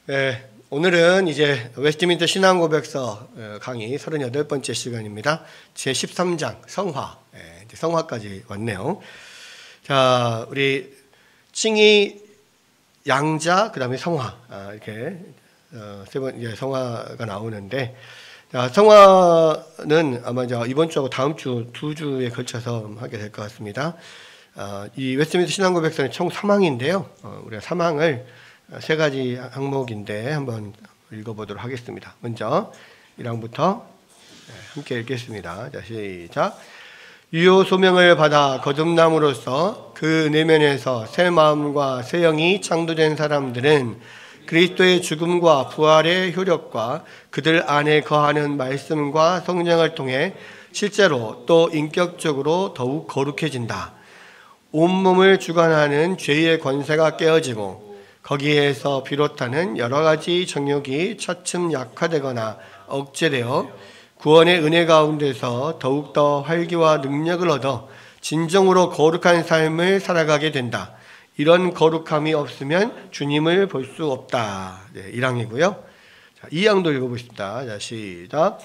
네, 오늘은 이제 웨스트민스터 신앙고백서 강의 38번째 시간입니다. 제13장 성화, 이제 성화까지 왔네요. 자, 우리 칭의, 양자, 그 다음에 성화, 이렇게 세 번 이제 성화가 나오는데, 자, 성화는 아마 이번 주하고 다음 주 두 주에 걸쳐서 하게 될 것 같습니다. 이 웨스트민스터 신앙고백서는 총 3항인데요. 우리가 3항을 세 가지 항목인데 한번 읽어보도록 하겠습니다. 먼저 1항부터 함께 읽겠습니다. 자, 시작. 유효 소명을 받아 거듭남으로써 그 내면에서 새 마음과 새 영이 창조된 사람들은 그리스도의 죽음과 부활의 효력과 그들 안에 거하는 말씀과 성령을 통해 실제로 또 인격적으로 더욱 거룩해진다. 온몸을 주관하는 죄의 권세가 깨어지고 거기에서 비롯하는 여러 가지 정욕이 차츰 약화되거나 억제되어 구원의 은혜 가운데서 더욱더 활기와 능력을 얻어 진정으로 거룩한 삶을 살아가게 된다. 이런 거룩함이 없으면 주님을 볼 수 없다. 1항이고요. 자, 2항도 읽어보겠습니다. 자, 시작.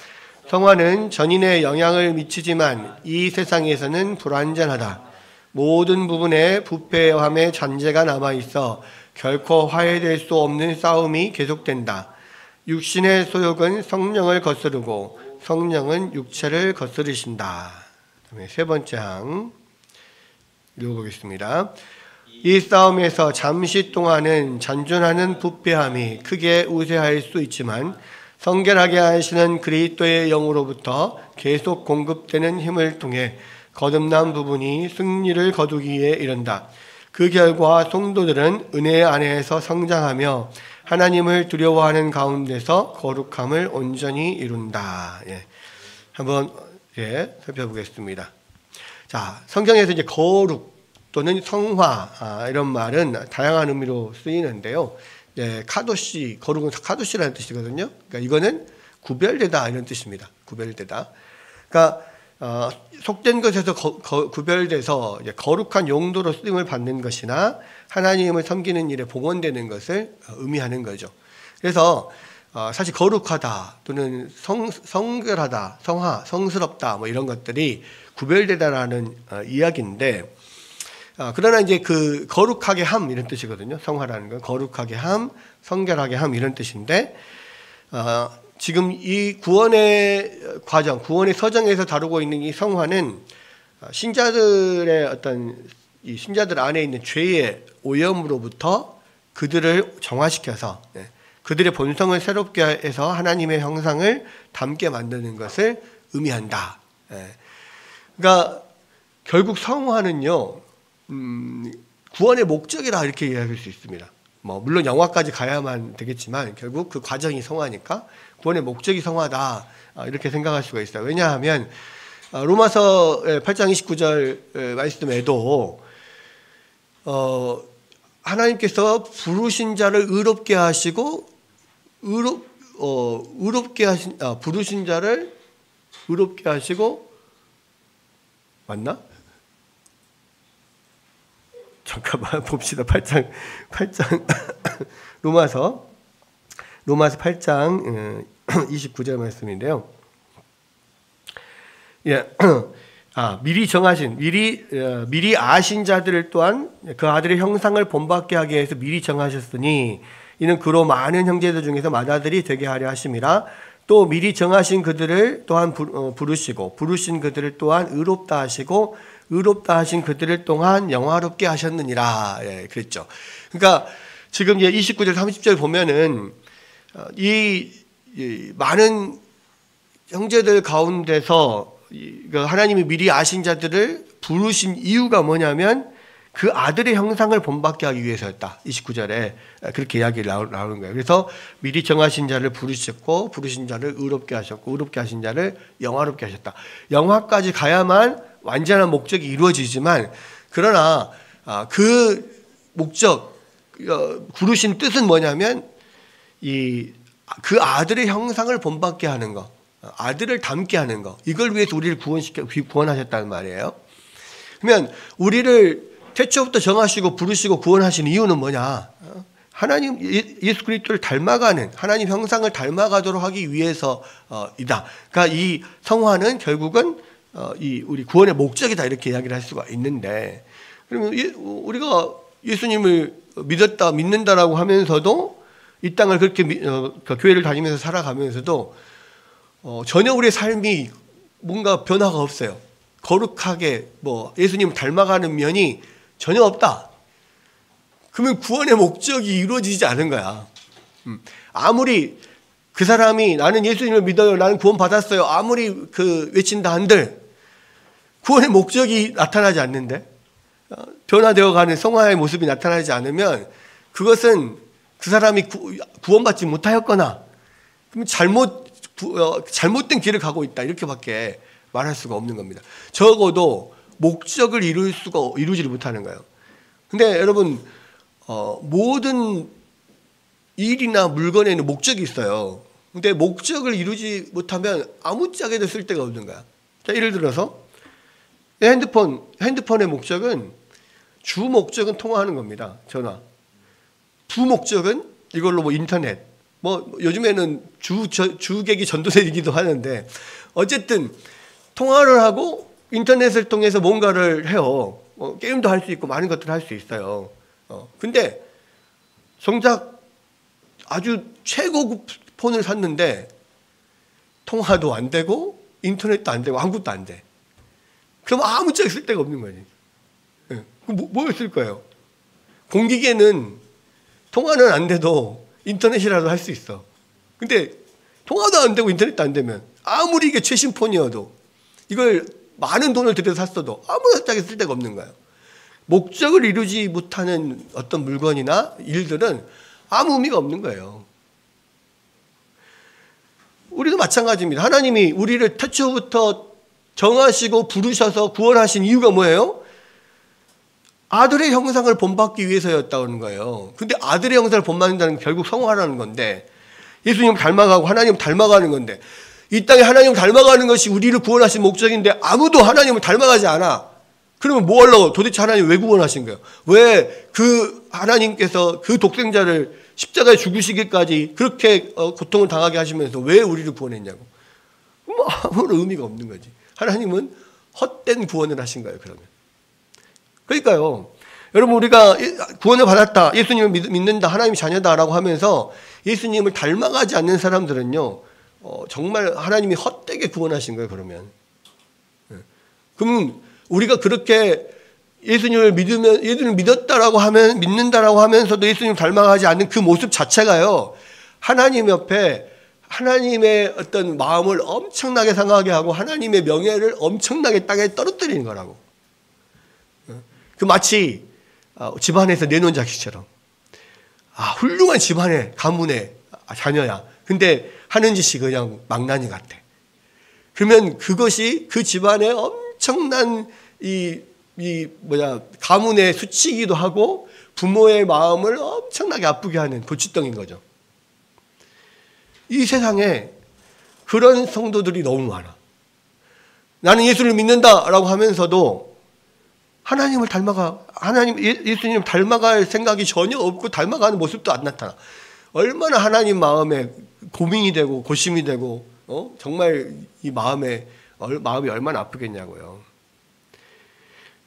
성화는 전인에 영향을 미치지만 이 세상에서는 불완전하다. 모든 부분에 부패함의 잔재가 남아있어 결코 화해될 수 없는 싸움이 계속된다. 육신의 소욕은 성령을 거스르고 성령은 육체를 거스르신다. 그다음에 세 번째 항 읽어보겠습니다. 이 싸움에서 잠시 동안은 잔존하는 부패함이 크게 우세할 수 있지만 성결하게 하시는 그리스도의 영으로부터 계속 공급되는 힘을 통해 거듭난 부분이 승리를 거두기에 이른다. 그 결과 성도들은 은혜 안에서 성장하며 하나님을 두려워하는 가운데서 거룩함을 온전히 이룬다. 한번 살펴보겠습니다. 자, 성경에서 이제 거룩 또는 성화 이런 말은 다양한 의미로 쓰이는데요. 카도시, 거룩은 카도시라는 뜻이거든요. 그러니까 이거는 구별되다 이런 뜻입니다. 구별되다. 그러니까 속된 것에서 구별돼서 이제 거룩한 용도로 쓰임을 받는 것이나 하나님을 섬기는 일에 봉헌되는 것을 의미하는 거죠. 그래서 사실 거룩하다 또는 성결하다, 성화, 성스럽다 뭐 이런 것들이 구별되다라는 이야기인데, 그러나 이제 그 거룩하게 함 이런 뜻이거든요. 성화라는 건 거룩하게 함, 성결하게 함 이런 뜻인데, 지금 이 구원의 과정, 구원의 서정에서 다루고 있는 이 성화는 신자들의 어떤 이 신자들 안에 있는 죄의 오염으로부터 그들을 정화시켜서 그들의 본성을 새롭게 해서 하나님의 형상을 닮게 만드는 것을 의미한다. 그러니까 결국 성화는요, 구원의 목적이라 이렇게 이야기할 수 있습니다. 물론 영화까지 가야만 되겠지만 결국 그 과정이 성화니까 구원의 목적이 성화다 이렇게 생각할 수가 있어요. 왜냐하면 로마서 8장 29절 말씀에도 하나님께서 부르신 자를 의롭게 하시고 부르신 자를 의롭게 하시고 맞나? 잠깐만 봅시다. 8장 로마서 8장 29절 말씀인데요. 미리 정하신 미리 아신 자들을 또한 그 아들의 형상을 본받게 하기 위해서 미리 정하셨으니 이는 그로 많은 형제들 중에서 맏아들이 되게 하려 하심이라. 또 미리 정하신 그들을 또한 부르시고 부르신 그들을 또한 의롭다 하시고 의롭다 하신 그들을 또한 영화롭게 하셨느니라. 그랬죠. 그러니까 지금 이제 29절 30절 보면은 이 많은 형제들 가운데서 하나님이 미리 아신 자들을 부르신 이유가 뭐냐면 그 아들의 형상을 본받게 하기 위해서였다. 29절에 그렇게 이야기를 나오는 거예요. 그래서 미리 정하신 자를 부르셨고 부르신 자를 의롭게 하셨고 의롭게 하신 자를 영화롭게 하셨다. 영화까지 가야만 완전한 목적이 이루어지지만, 그러나 그 목적, 부르신 뜻은 뭐냐면 그 아들의 형상을 본받게 하는 것, 아들을 닮게 하는 것, 이걸 위해서 우리를 구원하셨다는 말이에요. 그러면 우리를 태초부터 정하시고 부르시고 구원하신 이유는 뭐냐? 하나님 예수 그리스도를 닮아가는 하나님 형상을 닮아가도록 하기 위해서이다. 그러니까 이 성화는 결국은 이 우리 구원의 목적이다 이렇게 이야기를 할 수가 있는데, 그러면 우리가 예수님을 믿는다라고 하면서도 이 땅을 그렇게 교회를 다니면서 살아가면서도 전혀 우리의 삶이 뭔가 변화가 없어요. 거룩하게 예수님을 닮아가는 면이 전혀 없다. 그러면 구원의 목적이 이루어지지 않은 거야. 아무리 그 사람이 나는 예수님을 믿어요, 나는 구원 받았어요, 아무리 외친다 한들 구원의 목적이 나타나지 않는데, 변화되어가는 성화의 모습이 나타나지 않으면 그것은 그 사람이 구원받지 못하였거나 그러면 잘못된 길을 가고 있다 이렇게밖에 말할 수가 없는 겁니다. 적어도 목적을 이루지를 못하는 거예요. 근데 여러분, 모든 일이나 물건에는 목적이 있어요. 근데 목적을 이루지 못하면 아무짝에도 쓸데가 없는 거야. 자, 예를 들어서 핸드폰의 목적은, 주 목적은 통화하는 겁니다. 전화. 부 목적은 이걸로 인터넷. 요즘에는 주객이 전도되기도 하는데, 어쨌든 통화를 하고 인터넷을 통해서 뭔가를 해요. 게임도 할 수 있고 많은 것들을 할 수 있어요. 근데 정작 아주 최고급 폰을 샀는데 통화도 안 되고 인터넷도 안 되고 아무것도 안 돼. 그럼 아무짝에 쓸 데가 없는 거지. 뭐였을 거예요? 공기계는 통화는 안 돼도 인터넷이라도 할 수 있어. 근데 통화도 안 되고 인터넷도 안 되면 아무리 이게 최신 폰이어도 이걸 많은 돈을 들여서 샀어도 아무 짝에 쓸 데가 없는 거예요. 목적을 이루지 못하는 어떤 물건이나 일들은 아무 의미가 없는 거예요. 우리도 마찬가지입니다. 하나님이 우리를 태초부터 정하시고 부르셔서 구원하신 이유가 뭐예요? 아들의 형상을 본받기 위해서였다는 거예요. 근데 아들의 형상을 본받는다는 건 결국 성화라는 건데, 예수님 닮아가고 하나님 닮아가는 건데, 이 땅에 하나님을 닮아가는 것이 우리를 구원하신 목적인데 아무도 하나님을 닮아가지 않아. 그러면 뭐 하려고? 도대체 하나님 왜 구원하신 거예요? 왜 하나님께서 그 독생자를 십자가에 죽으시기까지 그렇게 고통을 당하게 하시면서 왜 우리를 구원했냐고. 아무런 의미가 없는 거지. 하나님은 헛된 구원을 하신 거예요, 그러면. 그러니까요, 여러분, 우리가 구원을 받았다, 예수님을 믿는다, 하나님의 자녀다라고 하면서 예수님을 닮아가지 않는 사람들은요, 정말 하나님이 헛되게 구원하신 거예요, 그러면. 그러면 우리가 그렇게 예수님을 믿었다라고 하면, 믿는다라고 하면서도 예수님을 닮아가지 않는 그 모습 자체가요, 하나님 옆에 하나님의 어떤 마음을 엄청나게 상하게 하고 하나님의 명예를 엄청나게 땅에 떨어뜨리는 거라고. 마치 집안에서 내놓은 자식처럼, 훌륭한 집안의 가문의 자녀야. 근데 하는 짓이 그냥 망나니 같아. 그러면 그것이 그 집안의 엄청난 가문의 수치이기도 하고 부모의 마음을 엄청나게 아프게 하는 고추덩인 거죠. 이 세상에 그런 성도들이 너무 많아. 나는 예수를 믿는다라고 하면서도 예수님을 닮아갈 생각이 전혀 없고 닮아가는 모습도 안 나타나. 얼마나 하나님 마음에 고민이 되고 고심이 되고, 정말 이 마음이 얼마나 아프겠냐고요.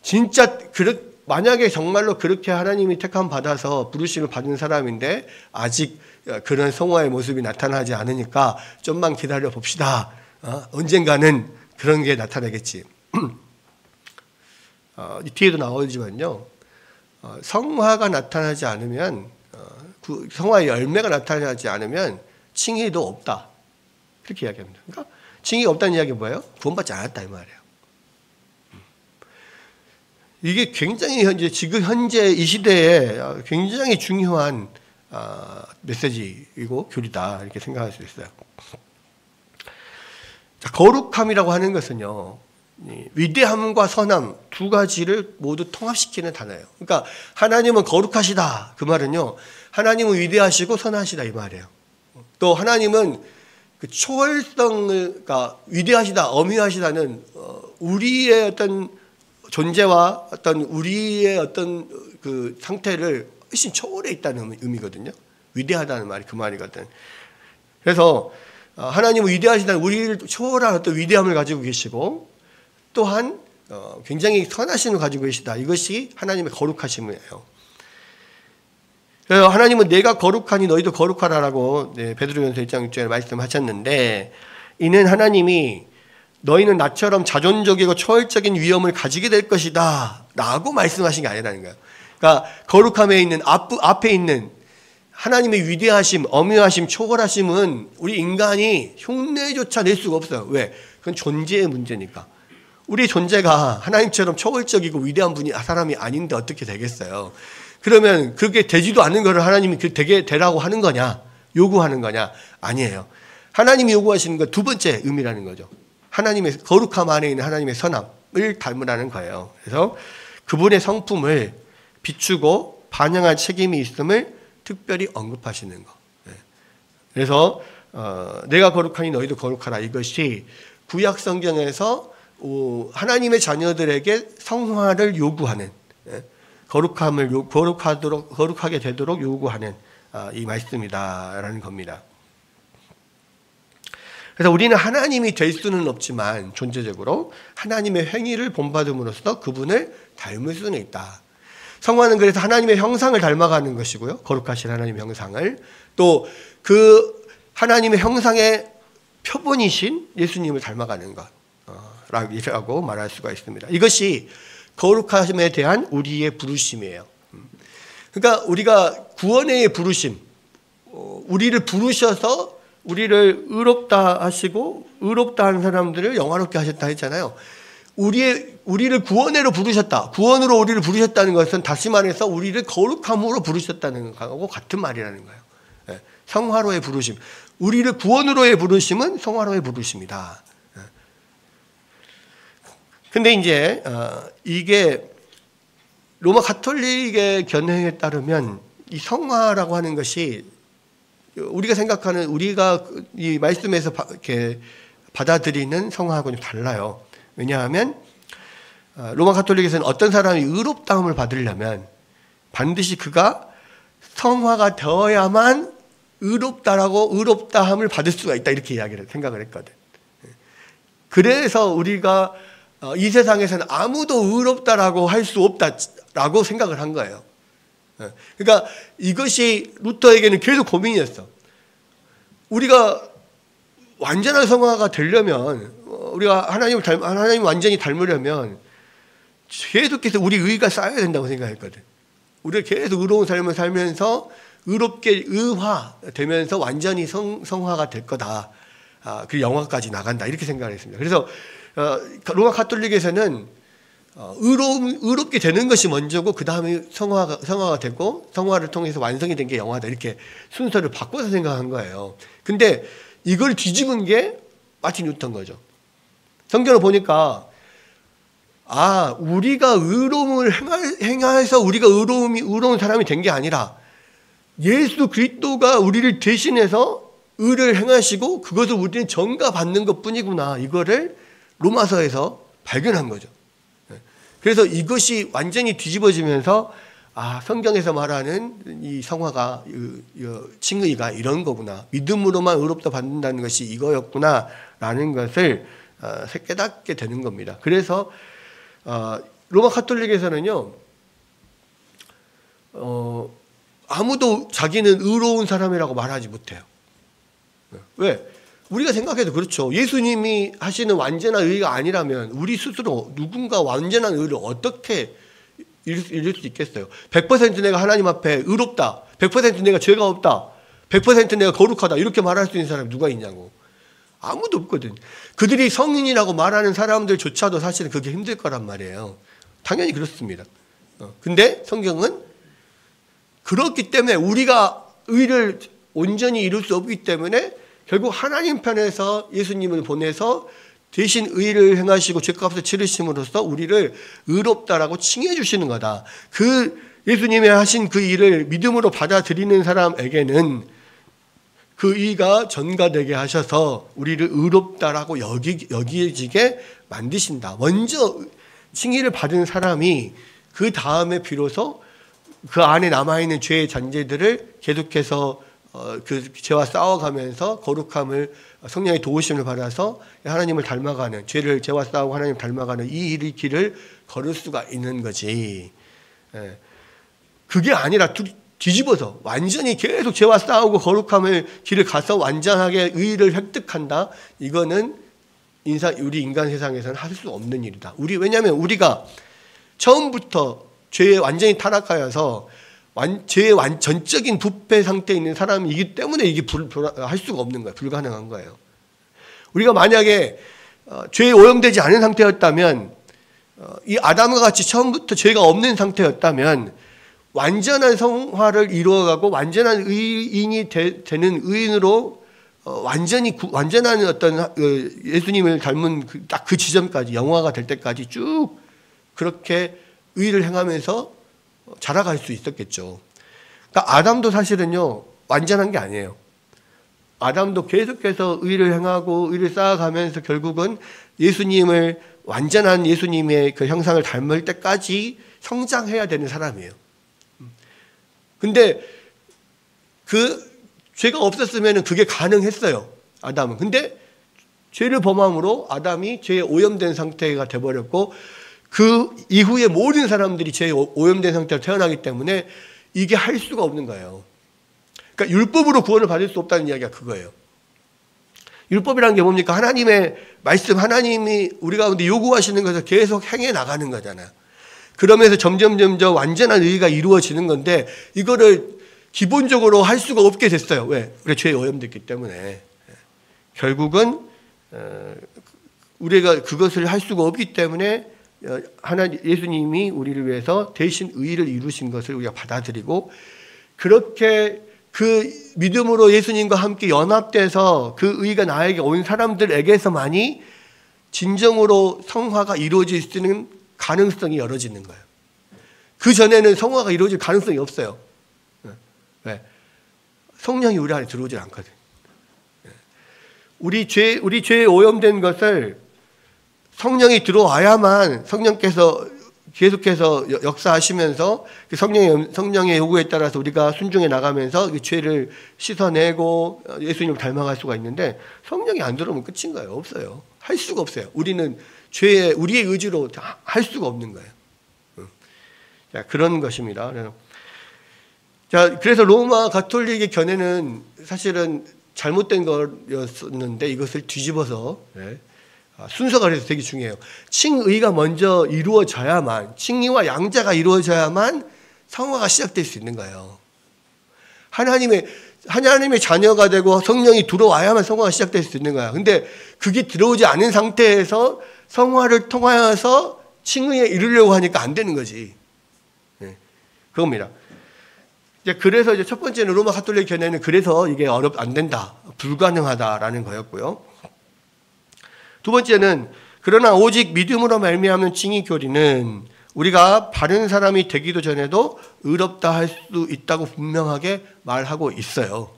진짜 만약에 정말로 그렇게 하나님이 택함 받아서 부르심을 받은 사람인데 아직 그런 성화의 모습이 나타나지 않으니까 좀만 기다려 봅시다. 언젠가는 그런 게 나타나겠지. 뒤에도 나오지만요, 성화가 나타나지 않으면, 성화의 열매가 나타나지 않으면 칭의도 없다, 그렇게 이야기합니다. 그러니까 칭의가 없다는 이야기가 뭐예요? 구원받지 않았다 이 말이에요. 이게 굉장히 지금 현재 이 시대에 굉장히 중요한 메시지이고 교리다, 이렇게 생각할 수 있어요. 자, 거룩함이라고 하는 것은요, 위대함과 선함 두 가지를 모두 통합시키는 단어예요. 그러니까 하나님은 거룩하시다, 그 말은요, 하나님은 위대하시고 선하시다 이 말이에요. 또 하나님은 그 초월성을, 그러니까 위대하시다, 어미하시다는 우리의 어떤 존재와 어떤 우리의 어떤 그 상태를 훨씬 초월해 있다는 의미거든요. 위대하다는 말이 그 말이거든. 그래서 하나님은 위대하시다는 우리를 초월한 어떤 위대함을 가지고 계시고 또한 굉장히 선하심을 가지고 계시다. 이것이 하나님의 거룩하심이에요. 그래서 하나님은 내가 거룩하니 너희도 거룩하라라고 베드로전서 1장 6절에 말씀하셨는데, 이는 하나님이 너희는 나처럼 자존적이고 초월적인 위엄을 가지게 될 것이다 라고 말씀하신 게 아니라는 거예요. 그러니까 거룩함에 있는 앞에 있는 하나님의 위대하심, 엄유하심, 초월하심은 우리 인간이 흉내조차 낼 수가 없어요. 왜? 그건 존재의 문제니까. 우리 존재가 하나님처럼 초월적이고 위대한 사람이 아닌데 어떻게 되겠어요? 그러면 그렇게 되지도 않는 것을 하나님이 되게 되라고 하는 거냐? 요구하는 거냐? 아니에요. 하나님이 요구하시는 건 두 번째 의미라는 거죠. 하나님의 거룩함 안에 있는 하나님의 선함을 닮으라는 거예요. 그래서 그분의 성품을 비추고 반영할 책임이 있음을 특별히 언급하시는 거. 그래서 내가 거룩하니 너희도 거룩하라. 이것이 구약 성경에서 하나님의 자녀들에게 성화를 요구하는, 거룩하게 되도록 요구하는 이 말씀이다라는 겁니다. 그래서 우리는 하나님이 될 수는 없지만 존재적으로 하나님의 행위를 본받음으로써 그분을 닮을 수는 있다. 성화는 그래서 하나님의 형상을 닮아가는 것이고요. 거룩하신 하나님의 형상을, 또 그 하나님의 형상의 표본이신 예수님을 닮아가는 것이라고 말할 수가 있습니다. 이것이 거룩함에 대한 우리의 부르심이에요. 그러니까 우리가 구원의 부르심, 우리를 부르셔서 우리를 의롭다 하시고 의롭다 한 사람들을 영화롭게 하셨다 했잖아요. 우리를 구원으로 부르셨다. 구원으로 우리를 부르셨다는 것은 다시 말해서 우리를 거룩함으로 부르셨다는 것하고 같은 말이라는 거예요. 성화로의 부르심. 우리를 구원으로의 부르심은 성화로의 부르심이다. 근데 이제 이게 로마 가톨릭의 견해에 따르면 이 성화라고 하는 것이 우리가 생각하는, 우리가 이 말씀에서 이렇게 받아들이는 성화하고는 달라요. 왜냐하면 로마 가톨릭에서는 어떤 사람이 의롭다함을 받으려면 반드시 그가 성화가 되어야만 의롭다함을 받을 수가 있다, 이렇게 생각을 했거든. 그래서 우리가 이 세상에서는 아무도 의롭다라고 할 수 없다라고 생각을 한 거예요. 그러니까 이것이 루터에게는 계속 고민이었어. 우리가 완전한 성화가 되려면, 우리가 하나님을 완전히 닮으려면 계속해서 우리 의가 쌓여야 된다고 생각했거든. 우리가 계속 의로운 삶을 살면서 의롭게 의화되면서 완전히 성화가 될 거다. 그 영화까지 나간다, 이렇게 생각을 했습니다. 그래서 로마 가톨릭에서는 의롭게 되는 것이 먼저고 그 다음에 성화가 되고 성화를 통해서 완성이 된 게 영화다, 이렇게 순서를 바꿔서 생각한 거예요. 근데 이걸 뒤집은 게 마틴 루터인 거죠. 성경을 보니까 우리가 의로움을 행해서 우리가 의로운 사람이 된 게 아니라 예수 그리스도가 우리를 대신해서 의를 행하시고 그것을 우리는 전가받는 것뿐이구나, 이거를 로마서에서 발견한 거죠. 그래서 이것이 완전히 뒤집어지면서 성경에서 말하는 이 성화가, 칭의가 이런 거구나, 믿음으로만 의롭다 받는다는 것이 이거였구나 라는 것을 깨닫게 되는 겁니다. 그래서 로마 가톨릭에서는요, 아무도 자기는 의로운 사람이라고 말하지 못해요. 왜? 우리가 생각해도 그렇죠. 예수님이 하시는 완전한 의가 아니라면 우리 스스로 누군가 완전한 의를 어떻게 이룰 수 있겠어요? 100% 내가 하나님 앞에 의롭다, 100% 내가 죄가 없다, 100% 내가 거룩하다, 이렇게 말할 수 있는 사람이 누가 있냐고. 아무도 없거든. 그들이 성인이라고 말하는 사람들조차도 사실은 그게 힘들 거란 말이에요. 당연히 그렇습니다. 근데 성경은 그렇기 때문에 우리가 의를 온전히 이룰 수 없기 때문에 결국 하나님 편에서 예수님을 보내서 대신 의를 행하시고 죄값을 치르심으로써 우리를 의롭다라고 칭해 주시는 거다. 그 예수님이 하신 그 일을 믿음으로 받아들이는 사람에게는 그 의가 전가되게 하셔서 우리를 의롭다라고 여기지게 만드신다. 먼저 칭의를 받은 사람이 그 다음에 비로소 그 안에 남아있는 죄의 잔재들을 계속해서 그 죄와 싸워가면서 거룩함을, 성령의 도우심을 받아서 하나님을 닮아가는, 죄와 싸우고 하나님을 닮아가는 이 길을 걸을 수가 있는 거지. 그게 아니라 뒤집어서 완전히 계속 죄와 싸우고 거룩함을 길을 가서 완전하게 의를 획득한다. 이거는 우리 인간 세상에서는 할 수 없는 일이다. 왜냐하면 우리가 처음부터 죄에 완전히 타락하여서 죄의 전적인 부패 상태에 있는 사람이기 때문에 이게 할 수가 없는 거예요. 불가능한 거예요. 우리가 만약에 죄에 오염되지 않은 상태였다면, 이 아담과 같이 처음부터 죄가 없는 상태였다면 완전한 성화를 이루어가고 완전한 의인이 되는 의인으로 완전한 어떤 예수님을 닮은 딱 그 지점까지, 영화가 될 때까지 쭉 그렇게 의를 행하면서 자라갈 수 있었겠죠. 그러니까 아담도 사실은요, 완전한 게 아니에요. 아담도 계속해서 의를 행하고 의를 쌓아가면서 결국은 예수님을, 완전한 예수님의 그 형상을 닮을 때까지 성장해야 되는 사람이에요. 근데 그 죄가 없었으면 그게 가능했어요, 아담은. 근데 죄를 범함으로 아담이 죄에 오염된 상태가 돼버렸고, 그 이후에 모든 사람들이 죄에 오염된 상태로 태어나기 때문에 이게 할 수가 없는 거예요. 그러니까 율법으로 구원을 받을 수 없다는 이야기가 그거예요. 율법이라는 게 뭡니까? 하나님의 말씀, 하나님이 우리 가운데 요구하시는 것을 계속 행해 나가는 거잖아요. 그러면서 점점 완전한 의가 이루어지는 건데, 이거를 기본적으로 할 수가 없게 됐어요. 왜? 우리가 죄에 오염됐기 때문에. 결국은 우리가 그것을 할 수가 없기 때문에 예수님이 우리를 위해서 대신 의를 이루신 것을 우리가 받아들이고, 그렇게 그 믿음으로 예수님과 함께 연합돼서 그 의가 나에게 온 사람들에게서만이 진정으로 성화가 이루어질 수 있는 가능성이 열어지는 거예요. 그 전에는 성화가 이루어질 가능성이 없어요. 왜? 성령이 우리 안에 들어오질 않거든. 우리 죄에 오염된 것을 성령이 들어와야만, 성령께서 계속해서 역사하시면서 그 성령의 요구에 따라서 우리가 순종해 나가면서 그 죄를 씻어내고 예수님을 닮아갈 수가 있는데, 성령이 안 들어오면 끝인 거예요. 없어요. 할 수가 없어요. 우리는 우리의 의지로 할 수가 없는 거예요. 자, 그런 것입니다. 자, 그래서 로마 가톨릭의 견해는 사실은 잘못된 거였었는데, 이것을 뒤집어서, 순서가 그래서 되게 중요해요. 칭의가 먼저 이루어져야만, 칭의와 양자가 이루어져야만 성화가 시작될 수 있는 거예요. 하나님의 자녀가 되고 성령이 들어와야만 성화가 시작될 수 있는 거야. 근데 그게 들어오지 않은 상태에서 성화를 통하여서 칭의에 이르려고 하니까 안 되는 거지. 그겁니다. 그래서 첫 번째는 로마 가톨릭 견해는 그래서 이게 안 된다, 불가능하다라는 거였고요. 두 번째는, 그러나 오직 믿음으로 말미암는 칭의 교리는 우리가 바른 사람이 되기도 전에도 의롭다 할 수 있다고 분명하게 말하고 있어요.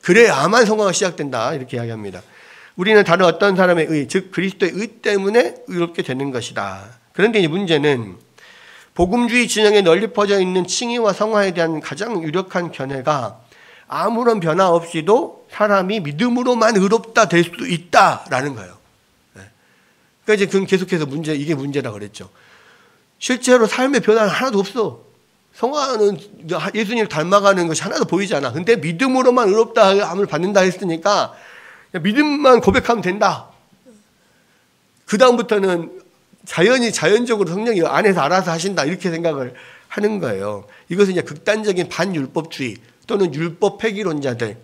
그래야만 성화가 시작된다, 이렇게 이야기합니다. 우리는 다른 어떤 사람의 의, 즉 그리스도의 의 때문에 의롭게 되는 것이다. 그런데 이 문제는 복음주의 진영에 널리 퍼져 있는 칭의와 성화에 대한 가장 유력한 견해가 아무런 변화 없이도 사람이 믿음으로만 의롭다 될 수 있다라는 거예요. 그러니까 이제 계속해서 이게 문제라 그랬죠. 실제로 삶의 변화는 하나도 없어. 성화는 예수님을 닮아가는 것이 하나도 보이지 않아. 근데 믿음으로만 의롭다함을 받는다 했으니까 믿음만 고백하면 된다. 그 다음부터는 자연적으로 성령이 안에서 알아서 하신다, 이렇게 생각을 하는 거예요. 이것은 이제 극단적인 반율법주의 또는 율법 폐기론자들의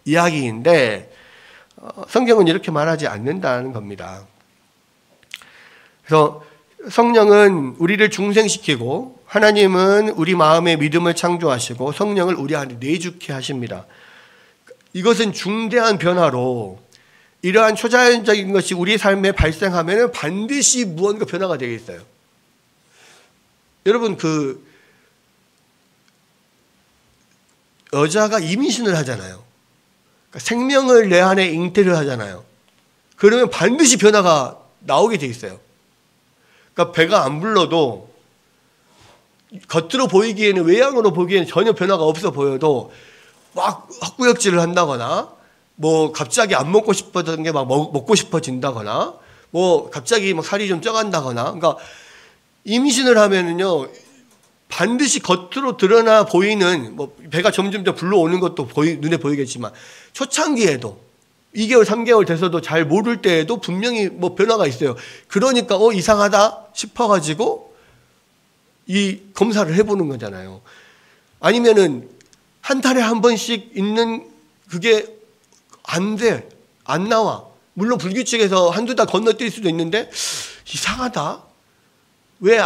이야기인데, 성경은 이렇게 말하지 않는다는 겁니다. 그래서 성령은 우리를 중생시키고, 하나님은 우리 마음에 믿음을 창조하시고 성령을 우리 안에 내주케 하십니다. 이것은 중대한 변화로, 이러한 초자연적인 것이 우리 삶에 발생하면 반드시 무언가 변화가 되겠어요. 여러분, 여자가 임신을 하잖아요. 그러니까 생명을 내 안에 잉태를 하잖아요. 그러면 반드시 변화가 나오게 돼 있어요. 그러니까 배가 안 불러도 겉으로 보이기에는, 외양으로 보기에는 전혀 변화가 없어 보여도 막 헛구역질을 한다거나, 뭐 갑자기 안 먹고 싶었던 게 막 먹고 싶어진다거나, 뭐 갑자기 막 살이 좀 쪄간다거나. 그러니까 임신을 하면은요, 반드시 겉으로 드러나 보이는, 뭐 배가 점점 더 불러오는 것도 눈에 보이겠지만, 초창기에도 2개월, 3개월 돼서도 잘 모를 때에도 분명히 뭐 변화가 있어요. 그러니까 이상하다 싶어가지고 이 검사를 해보는 거잖아요. 아니면은 한 달에 한 번씩 있는 그게 안 돼, 안 나와. 물론 불규칙해서 한두 달 건너뛸 수도 있는데 이상하다. 왜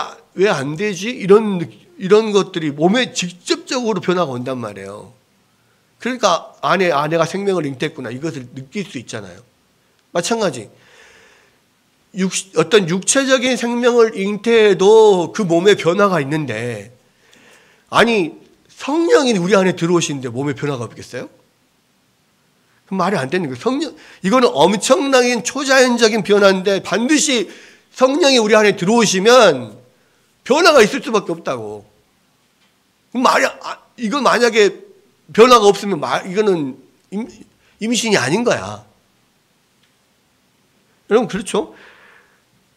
안 되지? 이런 것들이 몸에 직접적으로 변화가 온단 말이에요. 그러니까 아내가 생명을 잉태했구나, 이것을 느낄 수 있잖아요. 마찬가지. 어떤 육체적인 생명을 잉태해도 그 몸에 변화가 있는데, 아니 성령이 우리 안에 들어오시는데 몸에 변화가 없겠어요? 그럼 말이 안 되는 거예요. 이거는 엄청나게 초자연적인 변화인데 반드시 성령이 우리 안에 들어오시면 변화가 있을 수밖에 없다고. 그럼 이건 만약에 변화가 없으면 이거는 임신이 아닌 거야. 여러분, 그렇죠?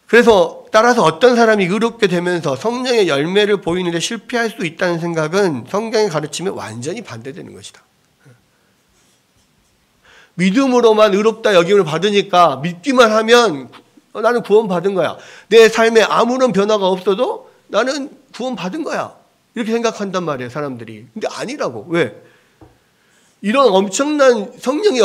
그래서 따라서 어떤 사람이 의롭게 되면서 성령의 열매를 보이는데 실패할 수 있다는 생각은 성경의 가르침에 완전히 반대되는 것이다. 믿음으로만 의롭다 여김을 받으니까 믿기만 하면 나는 구원받은 거야. 내 삶에 아무런 변화가 없어도 나는 구원받은 거야. 이렇게 생각한단 말이에요, 사람들이. 근데 아니라고. 왜? 이런 엄청난 성령이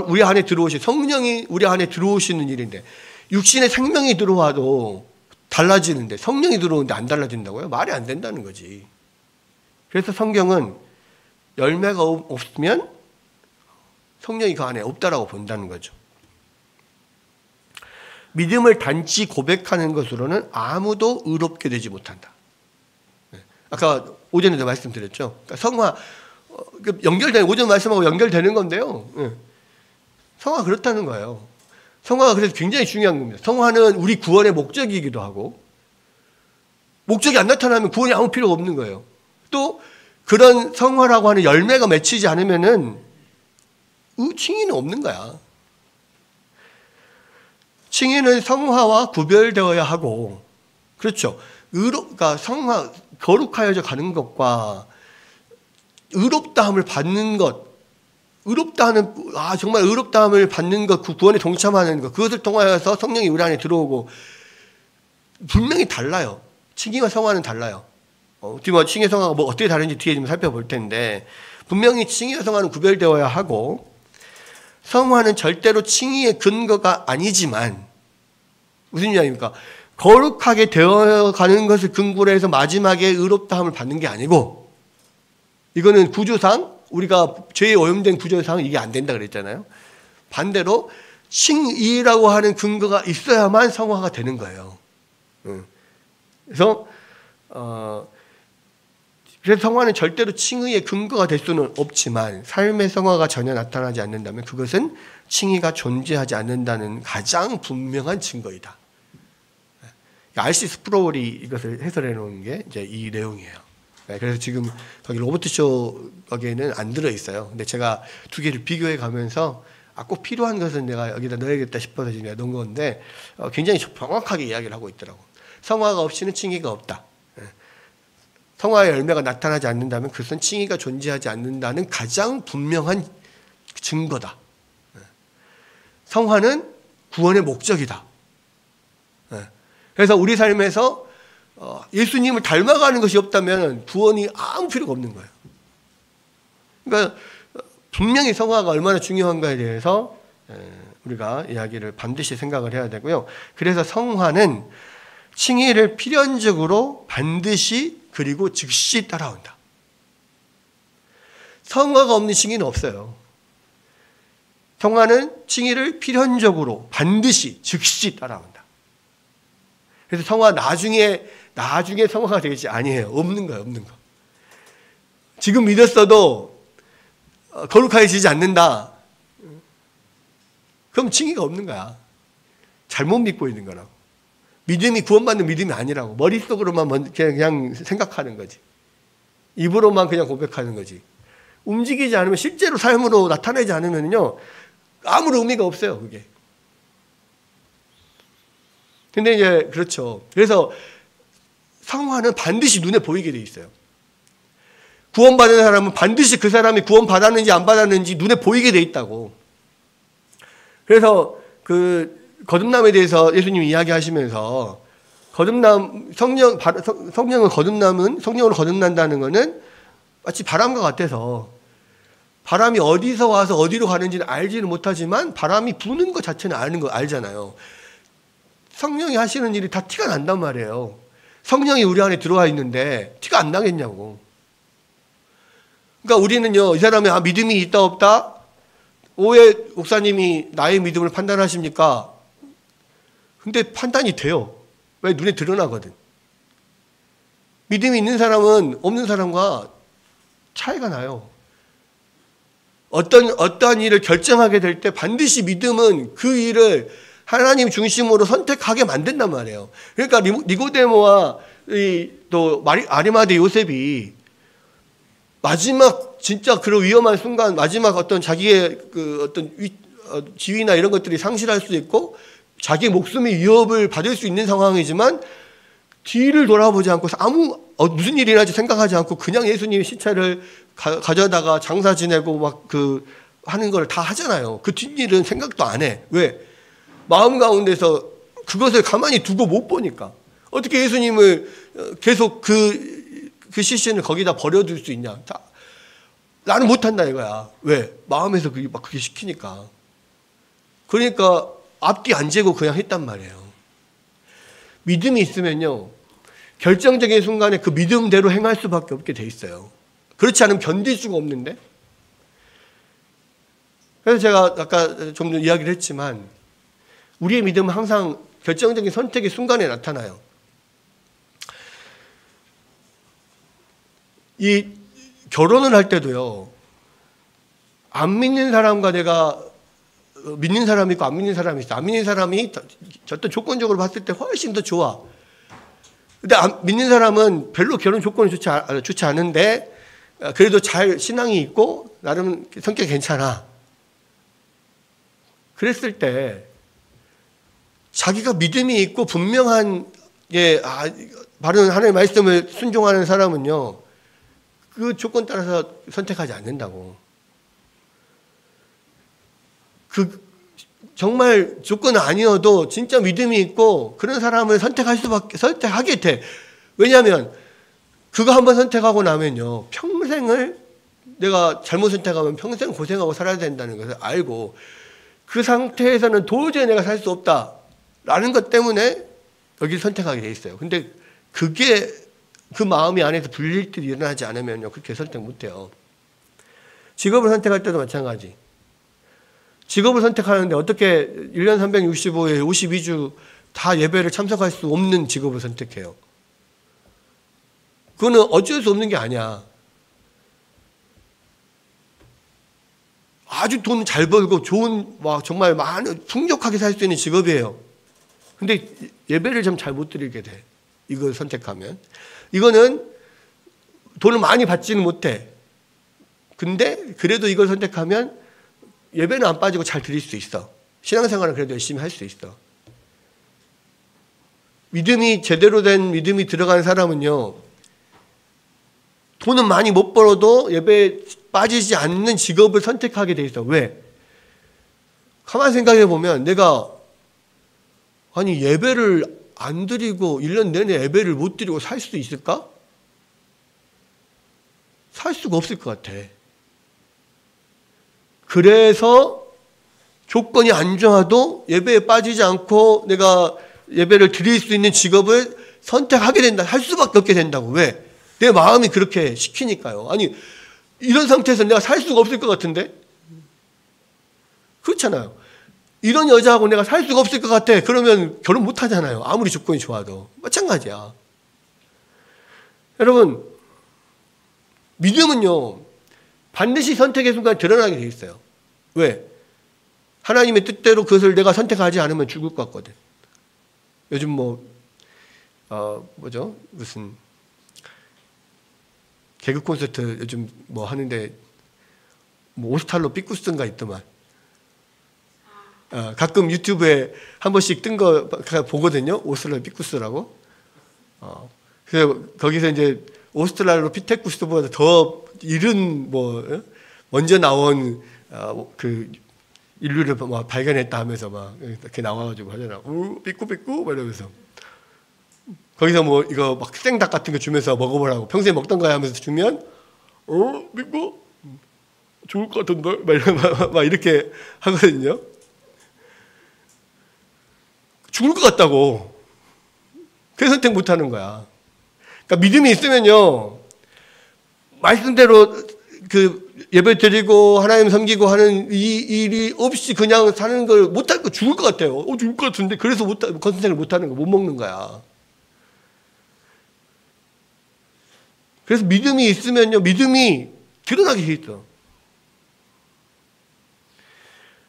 우리 안에 성령이 우리 안에 들어오시는 일인데, 육신에 생명이 들어와도 달라지는데 성령이 들어오는데 안 달라진다고요? 말이 안 된다는 거지. 그래서 성경은 열매가 없으면 성령이 그 안에 없다라고 본다는 거죠. 믿음을 단지 고백하는 것으로는 아무도 의롭게 되지 못한다. 아까 오전에도 말씀드렸죠. 그러니까 성화 오전 말씀하고 연결되는 건데요. 성화 그렇다는 거예요. 성화가 그래서 굉장히 중요한 겁니다. 성화는 우리 구원의 목적이기도 하고, 목적이 안 나타나면 구원이 아무 필요가 없는 거예요. 또 그런 성화라고 하는 열매가 맺히지 않으면은 칭의는 없는 거야. 칭의는 성화와 구별되어야 하고, 그렇죠. 그러니까 성화, 거룩하여져 가는 것과 의롭다함을 받는 것, 정말 의롭다함을 받는 것, 그 구원에 동참하는 것, 그것을 통하여서 성령이 우리 안에 들어오고, 분명히 달라요. 칭의와 성화는 달라요. 칭의 성화가 뭐 어떻게 다른지 뒤에 좀 살펴볼 텐데, 분명히 칭의와 성화는 구별되어야 하고, 성화는 절대로 칭의의 근거가 아니지만, 무슨 이야기입니까? 거룩하게 되어가는 것을 근거로 해서 마지막에 의롭다함을 받는 게 아니고, 이거는 구조상 우리가 죄에 오염된 구조상 이게 안 된다 그랬잖아요. 반대로 칭의라고 하는 근거가 있어야만 성화가 되는 거예요. 그래서 성화는 절대로 칭의의 근거가 될 수는 없지만, 삶의 성화가 전혀 나타나지 않는다면 그것은 칭의가 존재하지 않는다는 가장 분명한 증거이다. R.C. 스프로울이 이것을 해설해 놓은 게 이제 이 내용이에요. 그래서 지금 거기 로버트 쇼 거기에는 안 들어 있어요. 근데 제가 두 개를 비교해 가면서 꼭 필요한 것은 내가 여기다 넣어야겠다 싶어서 지금 넣은 건데, 굉장히 정확하게 이야기를 하고 있더라고. 성화가 없이는 칭의가 없다. 성화의 열매가 나타나지 않는다면 그것은 칭의가 존재하지 않는다는 가장 분명한 증거다. 성화는 구원의 목적이다. 그래서 우리 삶에서 예수님을 닮아가는 것이 없다면 구원이 아무 필요가 없는 거예요. 그러니까 분명히 성화가 얼마나 중요한가에 대해서 우리가 이야기를 반드시 생각을 해야 되고요. 그래서 성화는 칭의를 필연적으로 반드시 그리고 즉시 따라온다. 성화가 없는 칭의는 없어요. 성화는 칭의를 필연적으로 반드시 즉시 따라온다. 그래서 성화 나중에 성화가 되겠지, 아니에요. 없는 거예요, 없는 거. 지금 믿었어도 거룩해지지 않는다. 그럼 칭의가 없는 거야. 잘못 믿고 있는 거라고. 믿음이 구원받는 믿음이 아니라고. 머릿속으로만 그냥 생각하는 거지. 입으로만 그냥 고백하는 거지. 움직이지 않으면, 실제로 삶으로 나타내지 않으면요, 아무런 의미가 없어요, 그게. 근데 이제, 그렇죠. 그래서 성화는 반드시 눈에 보이게 돼 있어요. 구원받은 사람은 반드시 그 사람이 구원받았는지 안 받았는지 눈에 보이게 돼 있다고. 그래서 그 거듭남에 대해서 예수님이 이야기하시면서, 성령으로 거듭난다는 것은 마치 바람과 같아서, 바람이 어디서 와서 어디로 가는지는 알지는 못하지만 바람이 부는 것 자체는 아는 거 알잖아요. 성령이 하시는 일이 다 티가 난단 말이에요. 성령이 우리 안에 들어와 있는데 티가 안 나겠냐고. 그러니까 우리는요, 이 사람이 믿음이 있다 없다? 왜 목사님이 나의 믿음을 판단하십니까? 근데 판단이 돼요. 왜? 눈에 드러나거든. 믿음이 있는 사람은 없는 사람과 차이가 나요. 어떠한 일을 결정하게 될 때 반드시 믿음은 그 일을 하나님 중심으로 선택하게 만든단 말이에요. 그러니까 니고데모와 또 아리마대 요셉이 마지막 진짜 그런 위험한 순간, 마지막 어떤 자기의 그 어떤 지위나 이런 것들이 상실할 수 있고 자기 목숨이 위협을 받을 수 있는 상황이지만 뒤를 돌아보지 않고 무슨 일이 일어날지 생각하지 않고 그냥 예수님의 시체를 가져다가 장사 지내고 막 하는 걸 다 하잖아요. 그 뒷일은 생각도 안 해. 왜? 마음 가운데서 그것을 가만히 두고 못 보니까. 어떻게 예수님을 계속 그 시신을 거기다 버려둘 수 있냐. 나는 못한다 이거야. 왜? 마음에서 그게 시키니까. 그러니까 앞뒤 안 재고 그냥 했단 말이에요. 믿음이 있으면요, 결정적인 순간에 그 믿음대로 행할 수밖에 없게 돼 있어요. 그렇지 않으면 견딜 수가 없는데. 그래서 제가 아까 좀 전에 이야기를 했지만 우리의 믿음은 항상 결정적인 선택의 순간에 나타나요. 이 결혼을 할 때도요, 안 믿는 사람과 내가 믿는 사람이 있고 안 믿는 사람이 있어. 안 믿는 사람이 어떤 조건적으로 봤을 때 훨씬 더 좋아. 근데 믿는 사람은 별로 결혼 조건이 좋지 않은데 그래도 잘 신앙이 있고 나름 성격이 괜찮아. 그랬을 때 자기가 믿음이 있고 분명한 바른 하나님의 말씀을 순종하는 사람은요, 그 조건 따라서 선택하지 않는다고. 정말 조건은 아니어도 진짜 믿음이 있고 그런 사람을 선택하게 돼. 왜냐하면 그거 한번 선택하고 나면요, 평생을 내가 잘못 선택하면 평생 고생하고 살아야 된다는 것을 알고 그 상태에서는 도저히 내가 살 수 없다라는 것 때문에 여기를 선택하게 돼 있어요. 근데 그게 그 마음이 안에서 불일들이 일어나지 않으면요, 그렇게 선택 못 해요. 직업을 선택할 때도 마찬가지. 직업을 선택하는데 어떻게 1년 365일 52주 다 예배를 참석할 수 없는 직업을 선택해요? 그거는 어쩔 수 없는 게 아니야. 아주 돈 잘 벌고 좋은, 정말 풍족하게 살 수 있는 직업이에요. 근데 예배를 좀 잘 못 드리게 돼. 이걸 선택하면. 이거는 돈을 많이 받지는 못해. 근데 그래도 이걸 선택하면 예배는 안 빠지고 잘 드릴 수 있어. 신앙생활은 그래도 열심히 할 수 있어. 믿음이 제대로 된 믿음이 들어간 사람은요, 돈은 많이 못 벌어도 예배에 빠지지 않는 직업을 선택하게 돼 있어. 왜? 가만히 생각해 보면 내가 예배를 안 드리고 1년 내내 예배를 못 드리고 살 수 있을까? 살 수가 없을 것 같아. 그래서 조건이 안 좋아도 예배에 빠지지 않고 내가 예배를 드릴 수 있는 직업을 선택하게 된다. 할 수밖에 없게 된다고. 왜? 내 마음이 그렇게 시키니까요. 이런 상태에서 내가 살 수가 없을 것 같은데? 그렇잖아요. 이런 여자하고 내가 살 수가 없을 것 같아. 그러면 결혼 못 하잖아요. 아무리 조건이 좋아도. 마찬가지야. 여러분, 믿음은요, 반드시 선택의 순간 드러나게 돼 있어요. 왜? 하나님의 뜻대로 그것을 내가 선택하지 않으면 죽을 것 같거든. 요즘 뭐죠? 무슨 개그 콘서트 요즘 뭐 하는데 뭐 오스탈로 삐꾸스인가 있더만. 가끔 유튜브에 한 번씩 뜬 거 보거든요. 오스트랄로 삐꾸스라고. 그래서 거기서 이제 오스트랄로 피테쿠스보다 더 이른 뭐 먼저 나온 그 인류를 막 발견했다 하면서 막 이렇게 나와가지고 하잖아. 삐꾸삐꾸 막 이러면서. 거기서 뭐 이거 막 생닭 같은 거 주면서 먹어보라고 평소에 먹던 거야 하면서 주면 삐꾸 좋을 것 같은데 막 이렇게 하거든요. 죽을 것 같다고. 그래서 선택 못 하는 거야. 그러니까 믿음이 있으면요, 말씀대로 그 예배 드리고 하나님 섬기고 하는 이 일이 없이 그냥 사는 걸 못할 거 죽을 것 같아요. 죽을 것 같은데 그래서 그 선택을 못 하는 거, 못 먹는 거야. 그래서 믿음이 있으면요, 믿음이 드러나게 돼 있어.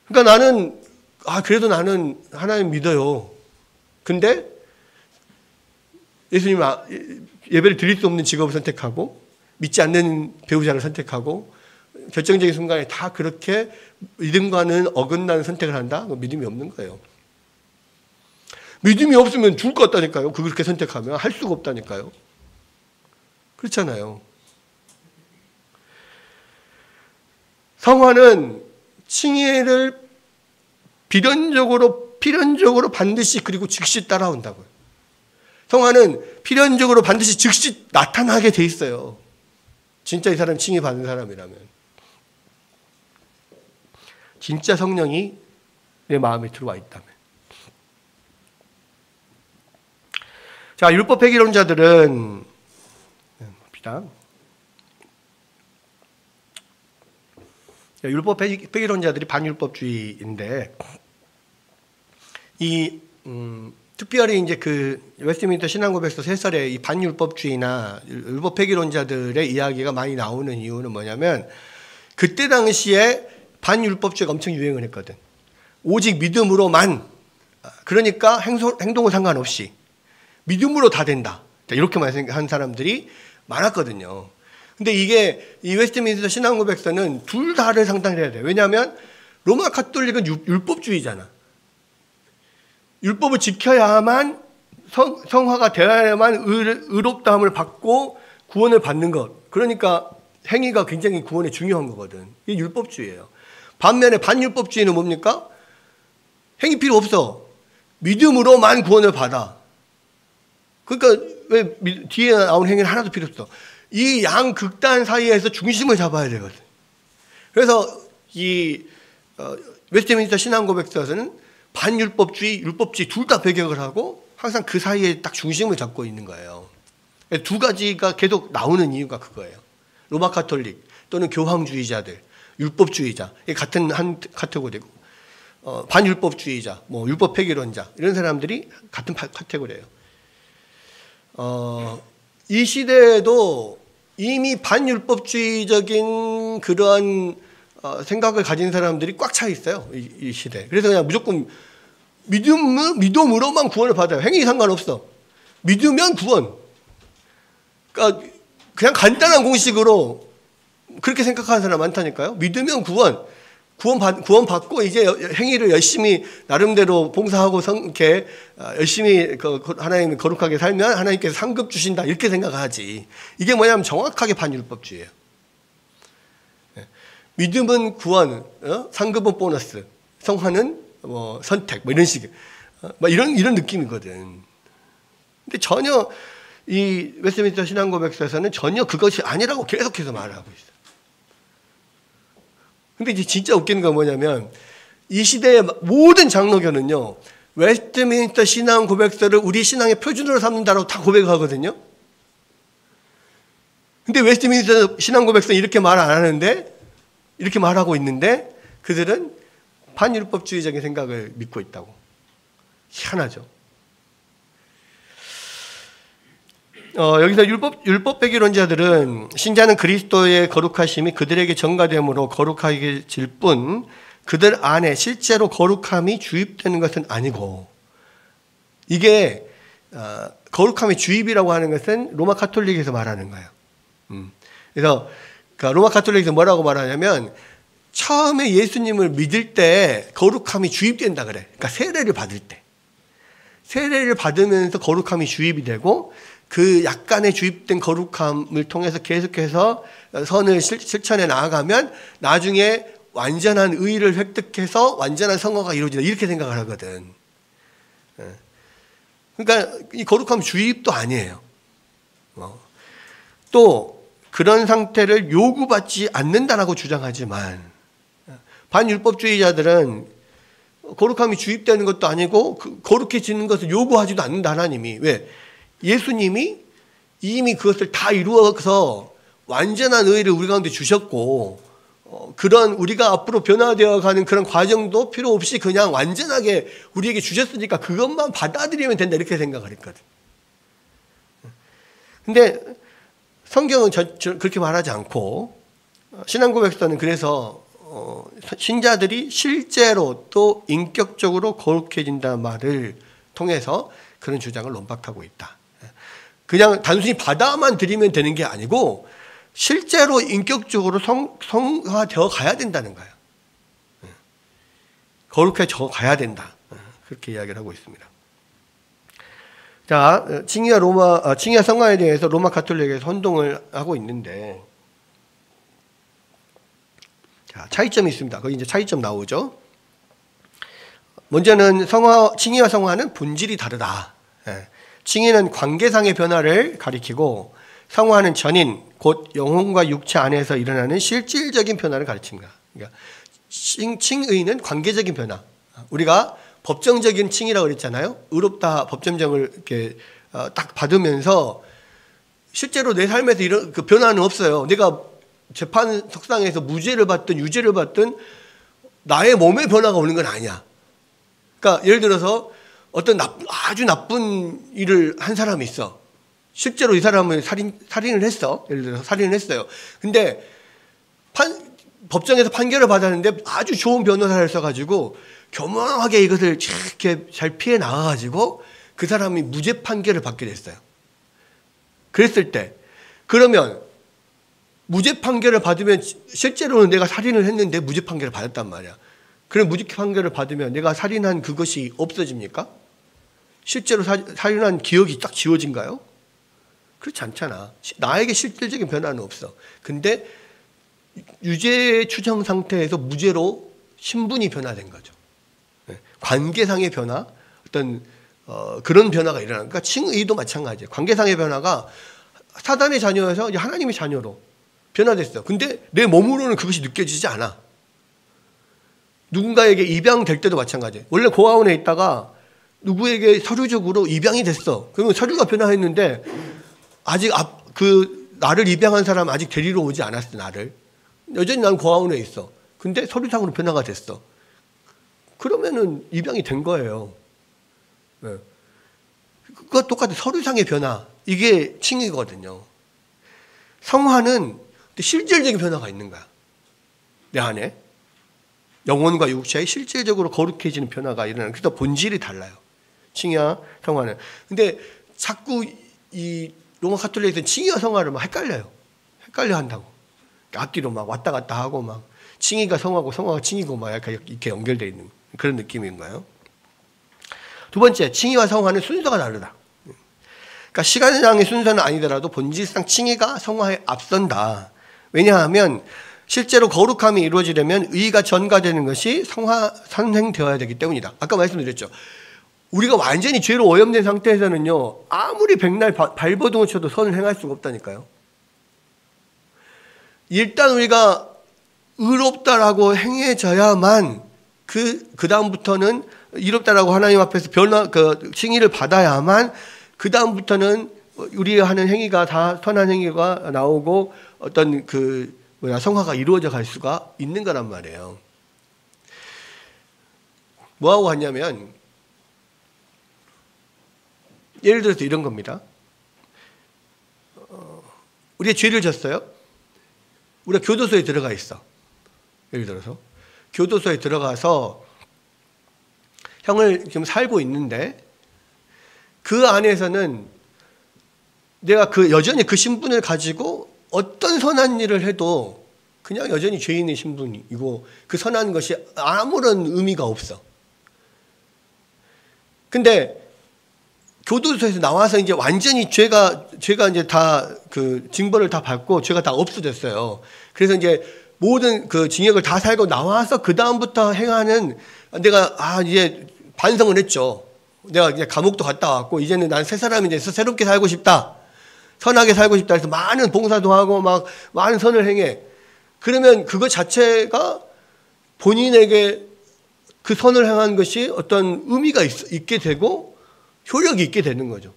그러니까 나는 그래도 나는 하나님 믿어요. 근데 예수님 예배를 드릴 수 없는 직업을 선택하고 믿지 않는 배우자를 선택하고 결정적인 순간에 다 그렇게 믿음과는 어긋나는 선택을 한다? 믿음이 없는 거예요. 믿음이 없으면 죽을 것 같다니까요. 그렇게 선택하면 할 수가 없다니까요. 그렇잖아요. 성화는 칭의를 필연적으로 반드시 그리고 즉시 따라온다고요. 성화는 필연적으로 반드시 즉시 나타나게 돼 있어요. 진짜 이 사람 칭의 받은 사람이라면. 진짜 성령이 내 마음에 들어와 있다면. 자, 율법 폐기론자들은 봅시다. 율법 폐기론자들이 반율법주의인데 특별히 이제 그 웨스트민스터 신앙고백서 3설에 이 반율법주의나 율법 폐기론자들의 이야기가 많이 나오는 이유는 뭐냐면 그때 당시에 반율법주의가 엄청 유행을 했거든. 오직 믿음으로만, 그러니까 행동은 상관없이 믿음으로 다 된다, 이렇게만 한 사람들이 많았거든요. 근데 이게 이 웨스트민스터 신앙고백서는 둘 다를 상당히 해야 돼요. 왜냐하면 로마 가톨릭은 율법주의잖아. 율법을 지켜야만 성화가 되어야만 의롭다함을 받고 구원을 받는 것. 그러니까 행위가 굉장히 구원에 중요한 거거든. 이게 율법주의예요. 반면에 반율법주의는 뭡니까? 행위 필요 없어. 믿음으로만 구원을 받아. 그러니까 왜 뒤에 나온 행위는 하나도 필요 없어. 이 양극단 사이에서 중심을 잡아야 되거든. 그래서 이 웨스트민스터 신앙고백서에서는 반율법주의, 율법주의 둘 다 배격을 하고 항상 그 사이에 딱 중심을 잡고 있는 거예요. 두 가지가 계속 나오는 이유가 그거예요. 로마 가톨릭 또는 교황주의자들, 율법주의자, 같은 한 카테고리고, 반율법주의자, 뭐 율법 폐기론자, 이런 사람들이 같은 카테고리예요. 이 시대에도 이미 반율법주의적인 그러한 생각을 가진 사람들이 꽉 차 있어요. 이 시대에. 그래서 그냥 무조건 믿음으로만 구원을 받아요. 행위 상관없어. 믿으면 구원. 그러니까 그냥 간단한 공식으로 그렇게 생각하는 사람 많다니까요. 믿으면 구원 받고 이제 행위를 열심히 나름대로 봉사하고 이렇게 열심히 하나님 거룩하게 살면 하나님께서 상급 주신다, 이렇게 생각하지. 이게 뭐냐면 정확하게 반율법주의예요. 믿음은 구원, 상급은 보너스, 성화는 뭐 선택, 뭐 이런 식, 이런 느낌이거든. 근데 전혀 이 웨스트민스터 신앙고백서에서는 전혀 그것이 아니라고 계속해서 말하고 있어요. 근데 이제 진짜 웃기는 건 뭐냐면 이 시대의 모든 장로교는요, 웨스트민스터 신앙고백서를 우리 신앙의 표준으로 삼는다라고 다 고백하거든요. 근데 웨스트민스터 신앙고백서는 이렇게 말 안 하는데, 이렇게 말하고 있는데 그들은 반율법주의적인 생각을 믿고 있다고. 희한하죠. 여기서 율법 폐기론자들은 신자는 그리스도의 거룩하심이 그들에게 전가됨으로 거룩하게질 뿐 그들 안에 실제로 거룩함이 주입되는 것은 아니고, 이게 거룩함의 주입이라고 하는 것은 로마 가톨릭에서 말하는 거예요. 그래서 로마 가톨릭에서 뭐라고 말하냐면 처음에 예수님을 믿을 때 거룩함이 주입된다 그래. 그러니까 세례를 받을 때. 세례를 받으면서 거룩함이 주입이 되고 그 약간의 주입된 거룩함을 통해서 계속해서 선을 실천해 나아가면 나중에 완전한 의를 획득해서 완전한 성화가 이루어진다. 이렇게 생각을 하거든. 그러니까 이 거룩함 주입도 아니에요. 또 그런 상태를 요구받지 않는다라고 주장하지만 반율법주의자들은 거룩함이 주입되는 것도 아니고 거룩해지는 것을 요구하지도 않는다. 하나님이. 왜? 예수님이 이미 그것을 다 이루어서 완전한 의를 우리 가운데 주셨고 그런 우리가 앞으로 변화되어 가는 그런 과정도 필요 없이 그냥 완전하게 우리에게 주셨으니까 그것만 받아들이면 된다. 이렇게 생각을 했거든. 근데 성경은 그렇게 말하지 않고 신앙고백서는 그래서 신자들이 실제로 또 인격적으로 거룩해진다는 말을 통해서 그런 주장을 논박하고 있다. 그냥 단순히 받아만 드리면 되는 게 아니고 실제로 인격적으로 성화되어 가야 된다는 거예요. 거룩해져 가야 된다. 그렇게 이야기를 하고 있습니다. 자, 칭의와 성화에 대해서 로마 가톨릭에서 혼동을 하고 있는데, 자, 차이점이 있습니다. 거기 이제 차이점 나오죠. 먼저는 칭의와 성화는 본질이 다르다. 칭의는 관계상의 변화를 가리키고 성화는 전인, 곧 영혼과 육체 안에서 일어나는 실질적인 변화를 가르칩니다. 그러니까 칭의는 관계적인 변화. 우리가 법정적인 칭의라고 그랬잖아요. 의롭다 법정정을 이렇게 딱 받으면서 실제로 내 삶에서 이런 그 변화는 없어요. 내가 재판석상에서 무죄를 받든 유죄를 받든 나의 몸의 변화가 오는 건 아니야. 그러니까 예를 들어서 어떤 아주 나쁜 일을 한 사람이 있어. 실제로 이 사람은 살인을 했어. 예를 들어서 살인을 했어요. 근데 법정에서 판결을 받았는데 아주 좋은 변호사를 써가지고 교묘하게 이것을 이렇게 잘 피해 나가가지고 그 사람이 무죄 판결을 받게 됐어요. 그랬을 때 그러면 무죄 판결을 받으면 실제로는 내가 살인을 했는데 무죄 판결을 받았단 말이야. 그럼 무죄 판결을 받으면 내가 살인한 그것이 없어집니까? 실제로 살인한 기억이 딱 지워진가요? 그렇지 않잖아. 나에게 실질적인 변화는 없어. 근데 유죄 추정 상태에서 무죄로 신분이 변화된 거죠. 관계상의 변화, 어떤 그런 변화가 일어나는. 그러니까 칭의도 마찬가지예요. 관계상의 변화가 사단의 자녀에서 하나님의 자녀로 변화됐어. 근데 내 몸으로는 그것이 느껴지지 않아. 누군가에게 입양될 때도 마찬가지예요. 원래 고아원에 있다가 누구에게 서류적으로 입양이 됐어. 그러면 서류가 변화했는데 아직 나를 입양한 사람 아직 데리러 오지 않았어. 나를. 여전히 난 고아원에 있어. 근데 서류상으로 변화가 됐어. 그러면은 입양이 된 거예요. 네. 그거 똑같은 서류상의 변화. 이게 칭의거든요. 성화는 실질적인 변화가 있는 거야. 내 안에. 영혼과 육체에 실질적으로 거룩해지는 변화가 일어나는. 그래서 본질이 달라요. 칭의와 성화는. 근데 자꾸 이 로마 가톨릭에서는 칭의와 성화를 막 헷갈려요. 헷갈려 한다고. 앞뒤로 막 왔다 갔다 하고 막 칭의가 성화고 성화가 칭의고 막 약간 이렇게 연결되어 있는 그런 느낌인가요? 두 번째, 칭의와 성화는 순서가 다르다. 그러니까 시간상의 순서는 아니더라도 본질상 칭의가 성화에 앞선다. 왜냐하면 실제로 거룩함이 이루어지려면 의가 전가되는 것이 선행되어야 되기 때문이다. 아까 말씀드렸죠. 우리가 완전히 죄로 오염된 상태에서는요, 아무리 백날 발버둥을 쳐도 선을 행할 수가 없다니까요. 일단 우리가 의롭다라고 행해져야만 그 다음부터는 의롭다라고 하나님 앞에서 칭의를 받아야만 그 다음부터는 우리가 하는 행위가 다 선한 행위가 나오고 어떤 성화가 이루어져 갈 수가 있는 거란 말이에요. 뭐하고 하냐면 예를 들어서 이런 겁니다. 우리가 죄를 졌어요. 우리가 교도소에 들어가 있어. 예를 들어서 교도소에 들어가서 형을 지금 살고 있는데 그 안에서는 내가 여전히 그 신분을 가지고 어떤 선한 일을 해도 그냥 여전히 죄인의 신분이고 그 선한 것이 아무런 의미가 없어. 근데 교도소에서 나와서 이제 완전히 죄가 이제 다 그 징벌을 다 받고 죄가 다 없어졌어요. 그래서 이제 모든 그 징역을 다 살고 나와서 그 다음부터 행하는 내가 이제 반성을 했죠. 내가 이제 감옥도 갔다 왔고 이제는 난 새 사람이 돼서 새롭게 살고 싶다. 선하게 살고 싶다 해서 많은 봉사도 하고 막 많은 선을 행해. 그러면 그것 자체가 본인에게 그 선을 행한 것이 어떤 의미가 있게 되고 효력이 있게 되는 거죠.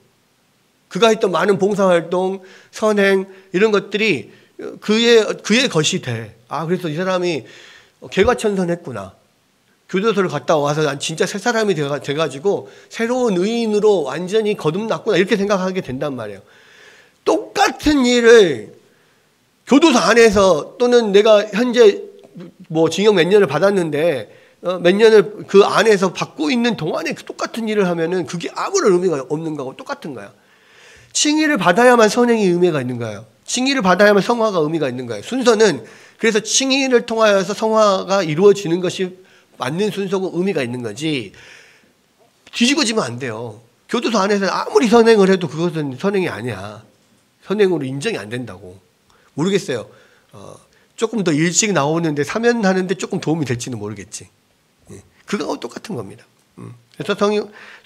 그가 했던 많은 봉사활동, 선행 이런 것들이 그의 것이 돼. 그래서 이 사람이 개과천선했구나. 교도소를 갔다 와서 난 진짜 새 사람이 돼가지고 새로운 의인으로 완전히 거듭났구나 이렇게 생각하게 된단 말이에요. 똑같은 일을 교도소 안에서 또는 내가 현재 뭐 징역 몇 년을 받았는데 몇 년을 그 안에서 받고 있는 동안에 똑같은 일을 하면은 그게 아무런 의미가 없는 거하고 똑같은 거야. 칭의를 받아야만 선행이 의미가 있는 거예요. 칭의를 받아야만 성화가 의미가 있는 거예요. 순서는 그래서 칭의를 통하여서 성화가 이루어지는 것이 맞는 순서고 의미가 있는 거지 뒤집어지면 안 돼요. 교도소 안에서 아무리 선행을 해도 그것은 선행이 아니야. 선행으로 인정이 안 된다고. 모르겠어요. 조금 더 일찍 나오는데 사면하는데 조금 도움이 될지는 모르겠지. 그거하고 똑같은 겁니다. 그래서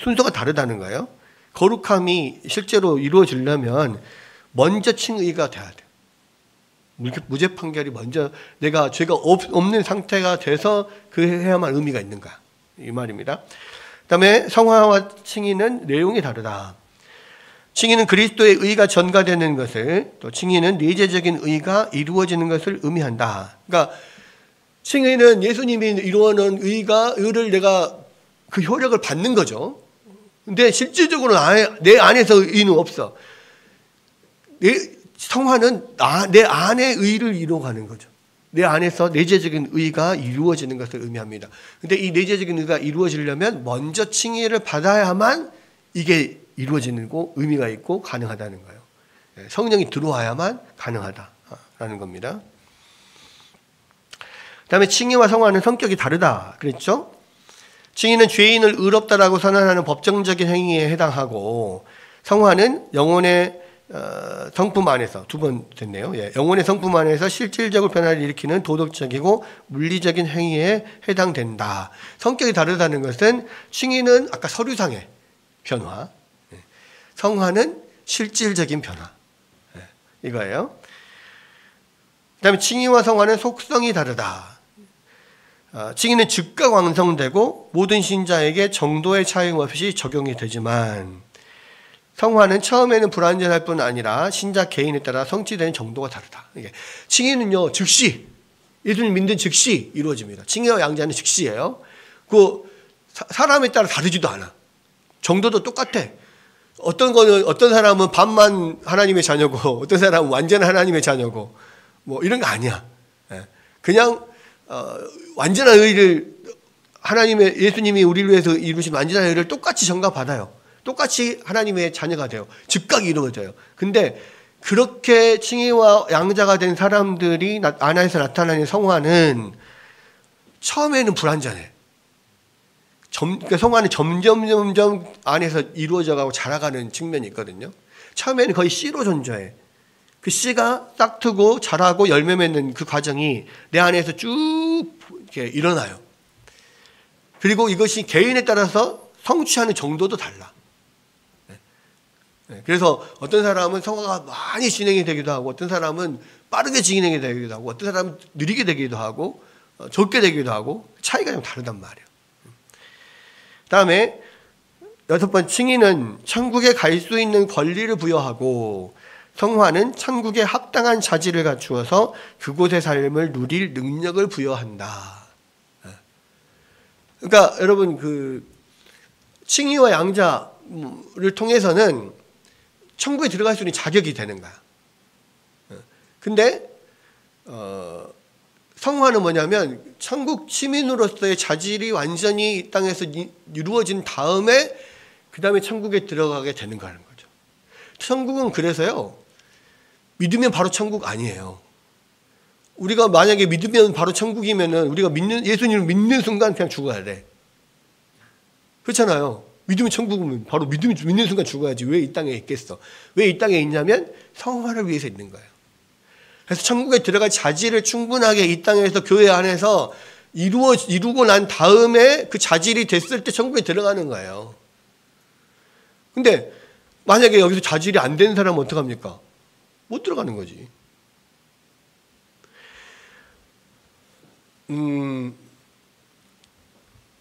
순서가 다르다는 거예요. 거룩함이 실제로 이루어지려면 먼저 칭의가 돼야 돼. 무죄 판결이 먼저 내가 죄가 없는 상태가 돼서 그 해야만 의미가 있는 거야. 이 말입니다. 그다음에 성화와 칭의는 내용이 다르다. 칭의는 그리스도의 의가 전가되는 것을, 또 칭의는 내재적인 의가 이루어지는 것을 의미한다. 그러니까 칭의는 예수님이 이루어놓은 의를 내가 그 효력을 받는 거죠. 근데 실질적으로 내 안에서 의는 없어. 성화는 내 안의 의를 이루어가는 거죠. 내 안에서 내재적인 의가 이루어지는 것을 의미합니다. 근데 이 내재적인 의가 이루어지려면 먼저 칭의를 받아야만 이게 이루어지는 거 의미가 있고 가능하다는 거예요. 성령이 들어와야만 가능하다라는 겁니다. 그다음에 칭의와 성화는 성격이 다르다 그랬죠? 칭의는 죄인을 의롭다라고 선언하는 법정적인 행위에 해당하고 성화는 영혼의 성품 안에서 두 번 됐네요. 영혼의 성품 안에서 실질적으로 변화를 일으키는 도덕적이고 물리적인 행위에 해당된다. 성격이 다르다는 것은 칭의는 아까 서류상의 변화, 성화는 실질적인 변화 이거예요. 그다음에 칭의와 성화는 속성이 다르다. 칭의는 즉각 완성되고 모든 신자에게 정도의 차이 없이 적용이 되지만 성화는 처음에는 불완전할 뿐 아니라 신자 개인에 따라 성취되는 정도가 다르다. 칭의는요 즉시 예수님 믿는 즉시 이루어집니다. 칭의와 양자는 즉시예요. 그 사람에 따라 다르지도 않아. 정도도 똑같아. 어떤 사람은 반만 하나님의 자녀고 어떤 사람은 완전한 하나님의 자녀고 뭐 이런 거 아니야. 그냥 완전한 의를 예수님이 우리를 위해서 이루신 완전한 의를 똑같이 전가받아요. 똑같이 하나님의 자녀가 돼요. 즉각 이루어져요. 근데 그렇게 칭의와 양자가 된 사람들이 안에서 나타나는 성화는 처음에는 불완전해. 그러니까 성화는 점점 안에서 이루어져가고 자라가는 측면이 있거든요. 처음에는 거의 씨로 존재해. 그 씨가 싹 트고 자라고 열매 맺는 그 과정이 내 안에서 쭉 이렇게 일어나요. 그리고 이것이 개인에 따라서 성취하는 정도도 달라. 그래서 어떤 사람은 성화가 많이 진행이 되기도 하고 어떤 사람은 빠르게 진행이 되기도 하고 어떤 사람은 느리게 되기도 하고 적게 되기도 하고 차이가 좀 다르단 말이에요. 다음에 6번 칭의는 천국에 갈 수 있는 권리를 부여하고 성화는 천국에 합당한 자질을 갖추어서 그곳의 삶을 누릴 능력을 부여한다. 그러니까 여러분 그 칭의와 양자를 통해서는 천국에 들어갈 수 있는 자격이 되는 거야. 근데 성화는 뭐냐면 천국 시민으로서의 자질이 완전히 이 땅에서 이루어진 다음에 그 다음에 천국에 들어가게 되는 거라는 거죠. 천국은 그래서요, 믿으면 바로 천국 아니에요. 우리가 만약에 믿으면 바로 천국이면은 우리가 예수님을 믿는 순간 그냥 죽어야 돼. 그렇잖아요. 믿으면 천국이면 바로 믿는 순간 죽어야지. 왜 이 땅에 있겠어? 왜 이 땅에 있냐면 성화를 위해서 있는 거예요. 그래서 천국에 들어갈 자질을 충분하게 이 땅에서 교회 안에서 이루고 난 다음에 그 자질이 됐을 때 천국에 들어가는 거예요. 근데 만약에 여기서 자질이 안 되는 사람은 어떡합니까? 못 들어가는 거지.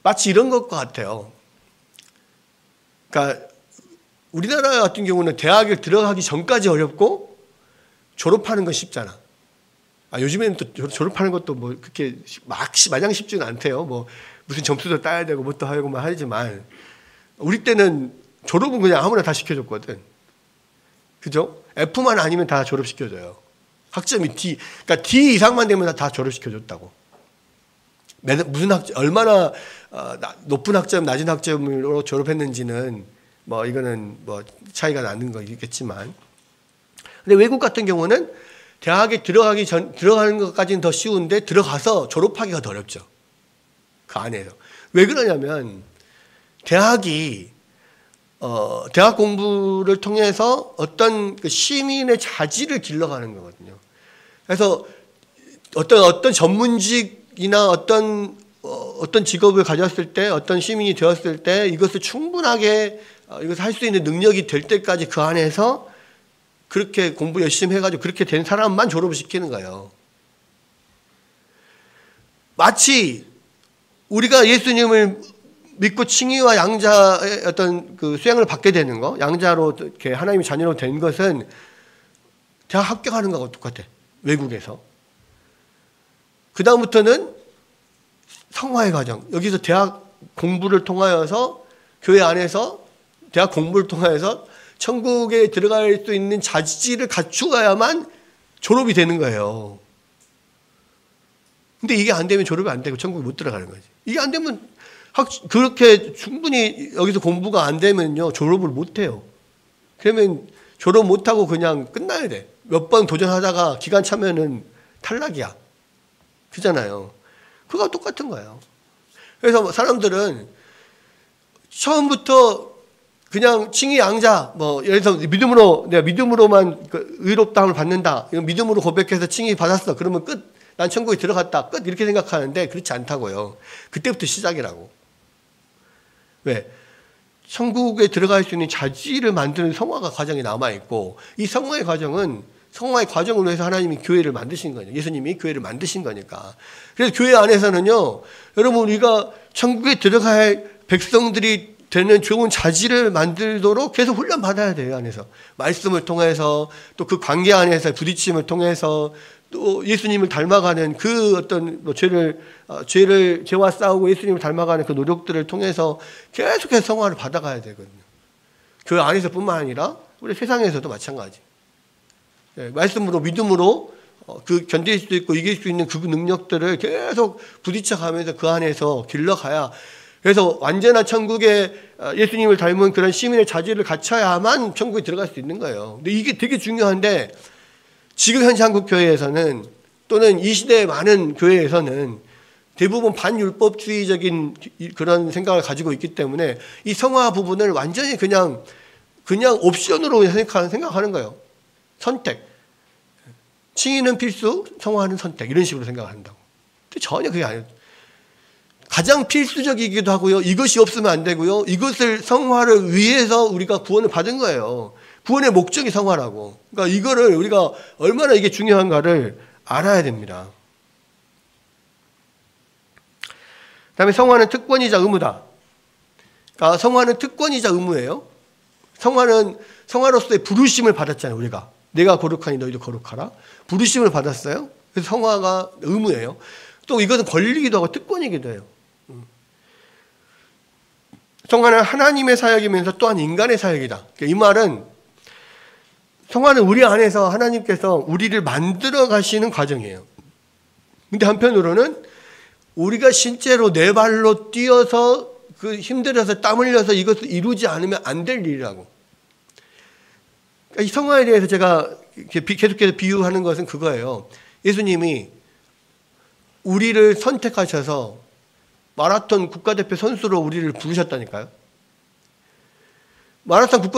마치 이런 것과 같아요. 그러니까 우리나라 같은 경우는 대학에 들어가기 전까지 어렵고 졸업하는 건 쉽잖아. 요즘에는 또 졸업하는 것도 뭐 그렇게 마냥 쉽지는 않대요. 뭐 무슨 점수도 따야 되고 뭐 또 하고 뭐 하지만 우리 때는 졸업은 그냥 아무나 다 시켜줬거든. 그죠? F만 아니면 다 졸업시켜줘요. 학점이 D, 그러니까 D 이상만 되면 다 졸업시켜줬다고. 무슨 얼마나 높은 학점, 낮은 학점으로 졸업했는지는 뭐 이거는 뭐 차이가 나는 거겠지만, 근데 외국 같은 경우는 대학에 들어가는 것까지는 더 쉬운데 들어가서 졸업하기가 더 어렵죠. 그 안에서. 왜 그러냐면 대학 공부를 통해서 어떤 그 시민의 자질을 길러가는 거거든요. 그래서 어떤 전문직이나 어떤 직업을 가졌을 때, 어떤 시민이 되었을 때 이것을 충분하게 이것을 할 수 있는 능력이 될 때까지 그 안에서 그렇게 공부 열심히 해가지고 그렇게 된 사람만 졸업을 시키는 거예요. 마치 우리가 예수님을 믿고 칭의와 양자의 어떤 그 수양을 받게 되는 거, 양자로 이렇게 하나님의 자녀로 된 것은 대학 합격하는 거하고 똑같아. 외국에서. 그 다음부터는 성화의 과정. 여기서 대학 공부를 통하여서 교회 안에서 대학 공부를 통하여서 천국에 들어갈 수 있는 자질을 갖추어야만 졸업이 되는 거예요. 근데 이게 안 되면 졸업이 안 되고 천국에 못 들어가는 거지. 이게 안 되면 그렇게 충분히 여기서 공부가 안 되면요, 졸업을 못 해요. 그러면 졸업 못 하고 그냥 끝나야 돼. 몇 번 도전하다가 기간 차면은 탈락이야. 그잖아요. 그거 똑같은 거예요. 그래서 사람들은 처음부터 그냥 칭의 양자, 뭐 예를 들어서 내가 믿음으로만 그 의롭다함을 받는다. 믿음으로 고백해서 칭의 받았어. 그러면 끝. 난 천국에 들어갔다. 끝. 이렇게 생각하는데 그렇지 않다고요. 그때부터 시작이라고. 왜? 천국에 들어갈 수 있는 자질을 만드는 성화가 과정이 남아있고, 이 성화의 과정을 위해서 하나님이 교회를 만드신 거예요. 예수님이 교회를 만드신 거니까. 그래서 교회 안에서는요, 여러분, 우리가 천국에 들어갈 백성들이 되는 좋은 자질을 만들도록 계속 훈련받아야 돼요, 안에서. 말씀을 통해서, 또 그 관계 안에서 부딪힘을 통해서, 또 예수님을 닮아가는 그 어떤 죄와 싸우고 예수님을 닮아가는 그 노력들을 통해서 계속해서 성화를 받아가야 되거든요. 교회 안에서뿐만 아니라 우리 세상에서도 마찬가지. 말씀으로 믿음으로 그 견딜 수 있고 이길 수 있는 그 능력들을 계속 부딪혀가면서 그 안에서 길러가야, 그래서 완전한 천국에 예수님을 닮은 그런 시민의 자질을 갖춰야만 천국에 들어갈 수 있는 거예요. 근데 이게 되게 중요한데, 지금 현재 한국 교회에서는, 또는 이 시대의 많은 교회에서는 대부분 반율법주의적인 그런 생각을 가지고 있기 때문에 이 성화 부분을 완전히 그냥 옵션으로 생각하는 거예요. 선택. 칭의는 필수, 성화는 선택. 이런 식으로 생각을 한다고. 근데 전혀 그게 아니에요. 가장 필수적이기도 하고요. 이것이 없으면 안 되고요. 이것을 성화를 위해서 우리가 구원을 받은 거예요. 구원의 목적이 성화라고. 그러니까 이거를 우리가 얼마나 이게 중요한가를 알아야 됩니다. 그다음에 성화는 특권이자 의무다. 그러니까 성화는 특권이자 의무예요. 성화로서의 부르심을 받았잖아요, 우리가. 내가 거룩하니 너희도 거룩하라. 부르심을 받았어요. 그래서 성화가 의무예요. 또 이것은 권리기도 하고 특권이기도 해요. 성화는 하나님의 사역이면서 또한 인간의 사역이다. 이 말은 성화는 우리 안에서 하나님께서 우리를 만들어 가시는 과정이에요. 근데 한편으로는 우리가 실제로 내 발로 뛰어서 힘들어서 땀 흘려서 이것을 이루지 않으면 안 될 일이라고. 이 성화에 대해서 제가 계속해서 비유하는 것은 그거예요. 예수님이 우리를 선택하셔서 마라톤 국가대표 선수로 우리를 부르셨다니까요. 마라톤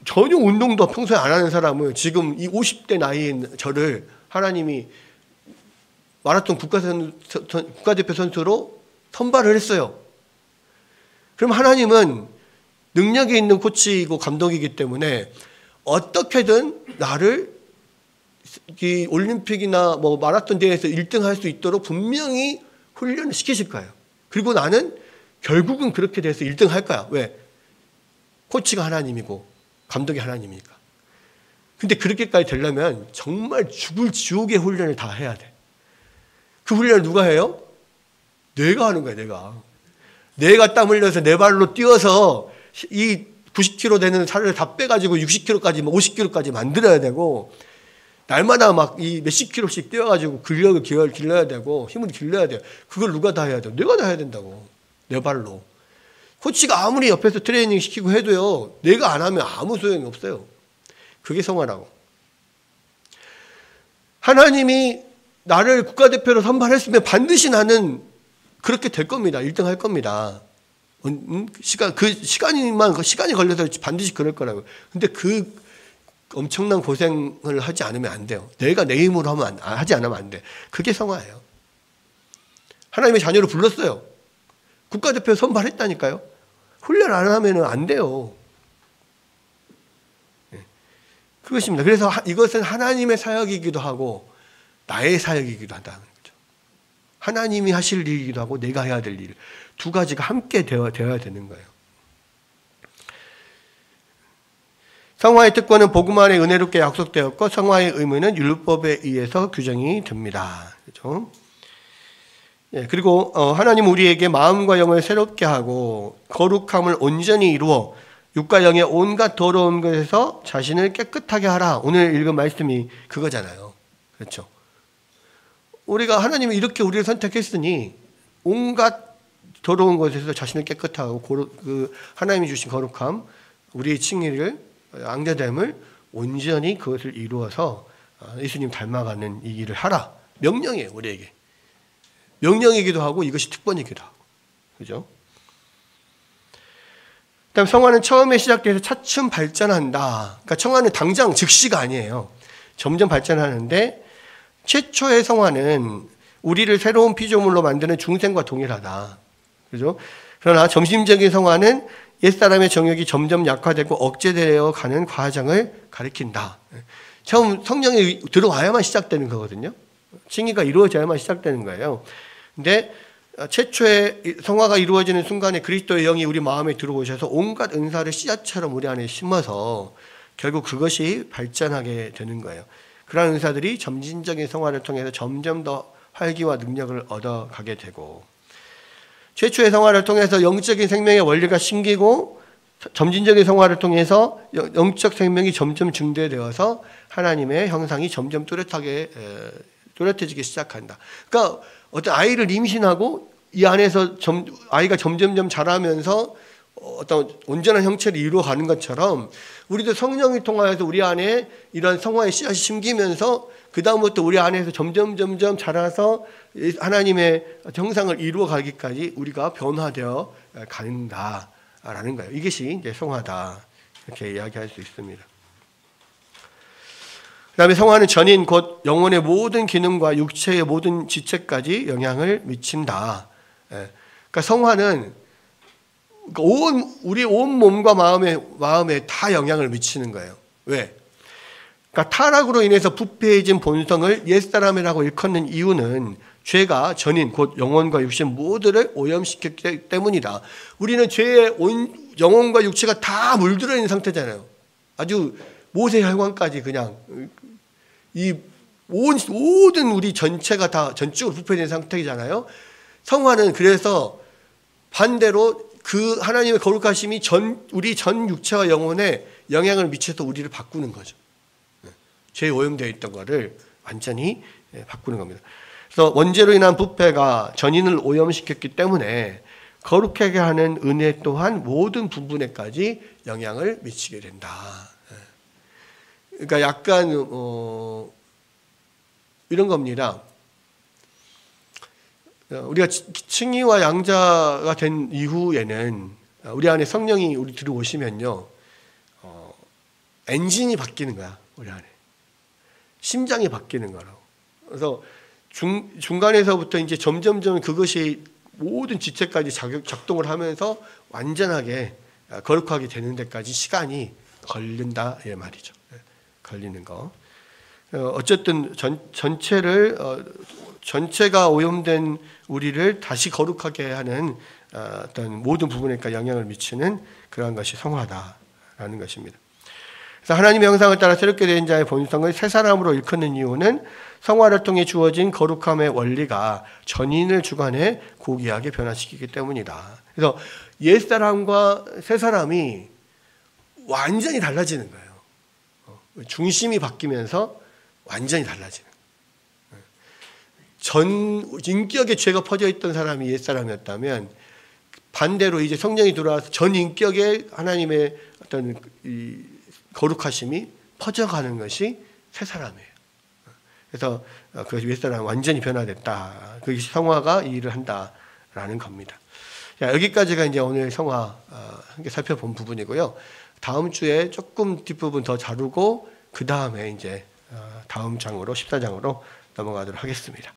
전혀 운동도 평소에 안 하는 사람을 지금 이 50대 나이인 저를 하나님이 마라톤 국가대표 선수로 선발을 했어요. 그럼 하나님은 능력이 있는 코치이고 감독이기 때문에 어떻게든 나를 이 올림픽이나 뭐 마라톤 대회에서 1등 할 수 있도록 분명히 훈련을 시키실 거예요. 그리고 나는 결국은 그렇게 돼서 1등 할 거야. 왜? 코치가 하나님이고 감독이 하나님이니까. 근데 그렇게까지 되려면 정말 죽을 지옥의 훈련을 다 해야 돼. 그 훈련을 누가 해요? 내가 하는 거야, 내가 땀 흘려서 내 발로 뛰어서 이 90kg 되는 살을 다 빼가지고 60kg까지, 50kg까지 만들어야 되고, 날마다 막 이 몇십 킬로씩 뛰어가지고 근력을 길러야 되고, 힘을 길러야 돼요. 그걸 누가 다 해야 돼요? 내가 다 해야 된다고. 내 발로. 코치가 아무리 옆에서 트레이닝 시키고 해도요, 내가 안 하면 아무 소용이 없어요. 그게 성화라고. 하나님이 나를 국가대표로 선발했으면 반드시 나는 그렇게 될 겁니다. 1등 할 겁니다. 시간이 걸려서 반드시 그럴 거라고요. 근데 그 엄청난 고생을 하지 않으면 안 돼요. 내가 내 힘으로 하지 않으면 안 돼. 그게 성화예요. 하나님의 자녀로 불렀어요. 국가대표 선발했다니까요. 훈련 안 하면 안 돼요. 그것입니다. 그래서 이것은 하나님의 사역이기도 하고 나의 사역이기도 하다는 거죠. 하나님이 하실 일이기도 하고 내가 해야 될 일. 두 가지가 함께 되어야 되는 거예요. 성화의 특권은 복음 안에 은혜롭게 약속되었고 성화의 의무는 율법에 의해서 규정이 됩니다. 그렇죠? 예, 그리고 하나님 우리에게 마음과 영을 새롭게 하고 거룩함을 온전히 이루어 육과 영의 온갖 더러운 것에서 자신을 깨끗하게 하라. 오늘 읽은 말씀이 그거잖아요. 그렇죠? 우리가 하나님이 이렇게 우리를 선택했으니 온갖 더러운 것에서 자신을 깨끗하고 하나님이 주신 거룩함, 우리의 칭의를 앙대됨을 온전히 그것을 이루어서 예수님 닮아가는 이 일을 하라. 명령이에요, 우리에게. 명령이기도 하고 이것이 특권이기도 하고. 그죠? 그다음 성화는 처음에 시작돼서 차츰 발전한다. 그러니까 성화는 당장 즉시가 아니에요. 점점 발전하는데 최초의 성화는 우리를 새로운 피조물로 만드는 중생과 동일하다. 그죠? 그러나 점진적인 성화는 옛사람의 정욕이 점점 약화되고 억제되어 가는 과정을 가리킨다. 처음 성령이 들어와야만 시작되는 거거든요. 칭의가 이루어져야만 시작되는 거예요. 근데 최초의 성화가 이루어지는 순간에 그리스도의 영이 우리 마음에 들어오셔서 온갖 은사를 씨앗처럼 우리 안에 심어서 결국 그것이 발전하게 되는 거예요. 그러한 은사들이 점진적인 성화를 통해서 점점 더 활기와 능력을 얻어가게 되고 최초의 성화를 통해서 영적인 생명의 원리가 생기고 점진적인 성화를 통해서 영적 생명이 점점 증대되어서 하나님의 형상이 점점 뚜렷해지기 시작한다. 그러니까 어떤 아이를 임신하고 이 안에서 아이가 점점점 자라면서 어떤 온전한 형체를 이루어가는 것처럼 우리도 성령을 통하여서 우리 안에 이런 성화의 씨앗이 심기면서 그 다음부터 우리 안에서 점점 자라서 하나님의 형상을 이루어가기까지 우리가 변화되어 간다라는 거예요. 이것이 이제 성화다 이렇게 이야기할 수 있습니다. 그 다음에 성화는 전인 곧 영혼의 모든 기능과 육체의 모든 지체까지 영향을 미친다. 그러니까 성화는 우리 온 몸과 마음에 다 영향을 미치는 거예요. 왜? 그러니까 타락으로 인해서 부패해진 본성을 옛사람이라고 일컫는 이유는 죄가 전인 곧 영혼과 육신 모두를 오염시켰기 때문이다. 우리는 죄에 영혼과 육체가 다 물들어 있는 상태잖아요. 아주 모세 혈관까지 그냥 이 모든 우리 전체가 다 전적으로 부패된 상태이잖아요. 성화는 그래서 반대로 그 하나님의 거룩하심이 우리 전 육체와 영혼에 영향을 미쳐서 우리를 바꾸는 거죠. 죄에 오염되어 있던 거를 완전히 바꾸는 겁니다. 그래서 원죄로 인한 부패가 전인을 오염시켰기 때문에 거룩하게 하는 은혜 또한 모든 부분에까지 영향을 미치게 된다. 그러니까 약간 이런 겁니다. 우리가 칭의와 양자가 된 이후에는 우리 안에 성령이 우리 들어오시면요, 엔진이 바뀌는 거야. 우리 안에 심장이 바뀌는 거라고. 그래서 중간에서부터 이제 점점점 그것이 모든 지체까지 작동을 하면서 완전하게 거룩하게 되는 데까지 시간이 걸린다 이 말이죠. 걸리는 거. 어쨌든 전체가 오염된 우리를 다시 거룩하게 하는 어떤 모든 부분에까 영향을 미치는 그러한 것이 성화다라는 것입니다. 그래서 하나님의 형상을 따라 새롭게 된 자의 본성을 새 사람으로 일컫는 이유는 성화를 통해 주어진 거룩함의 원리가 전인을 주관해 고귀하게 변화시키기 때문이다. 그래서 옛 사람과 새 사람이 완전히 달라지는 거예요. 중심이 바뀌면서 완전히 달라지는 거예요. 전 인격의 죄가 퍼져 있던 사람이 옛 사람이었다면 반대로 이제 성령이 들어와서 전 인격의 하나님의 어떤 이 거룩하심이 퍼져가는 것이 새 사람이에요. 그래서 그 옛 사람은 완전히 변화됐다. 그것이 성화가 이 일을 한다라는 겁니다. 자, 여기까지가 이제 오늘 성화 함께 살펴본 부분이고요. 다음 주에 조금 뒷부분 더 다루고 그 다음에 이제 다음 장으로 14장으로 넘어가도록 하겠습니다.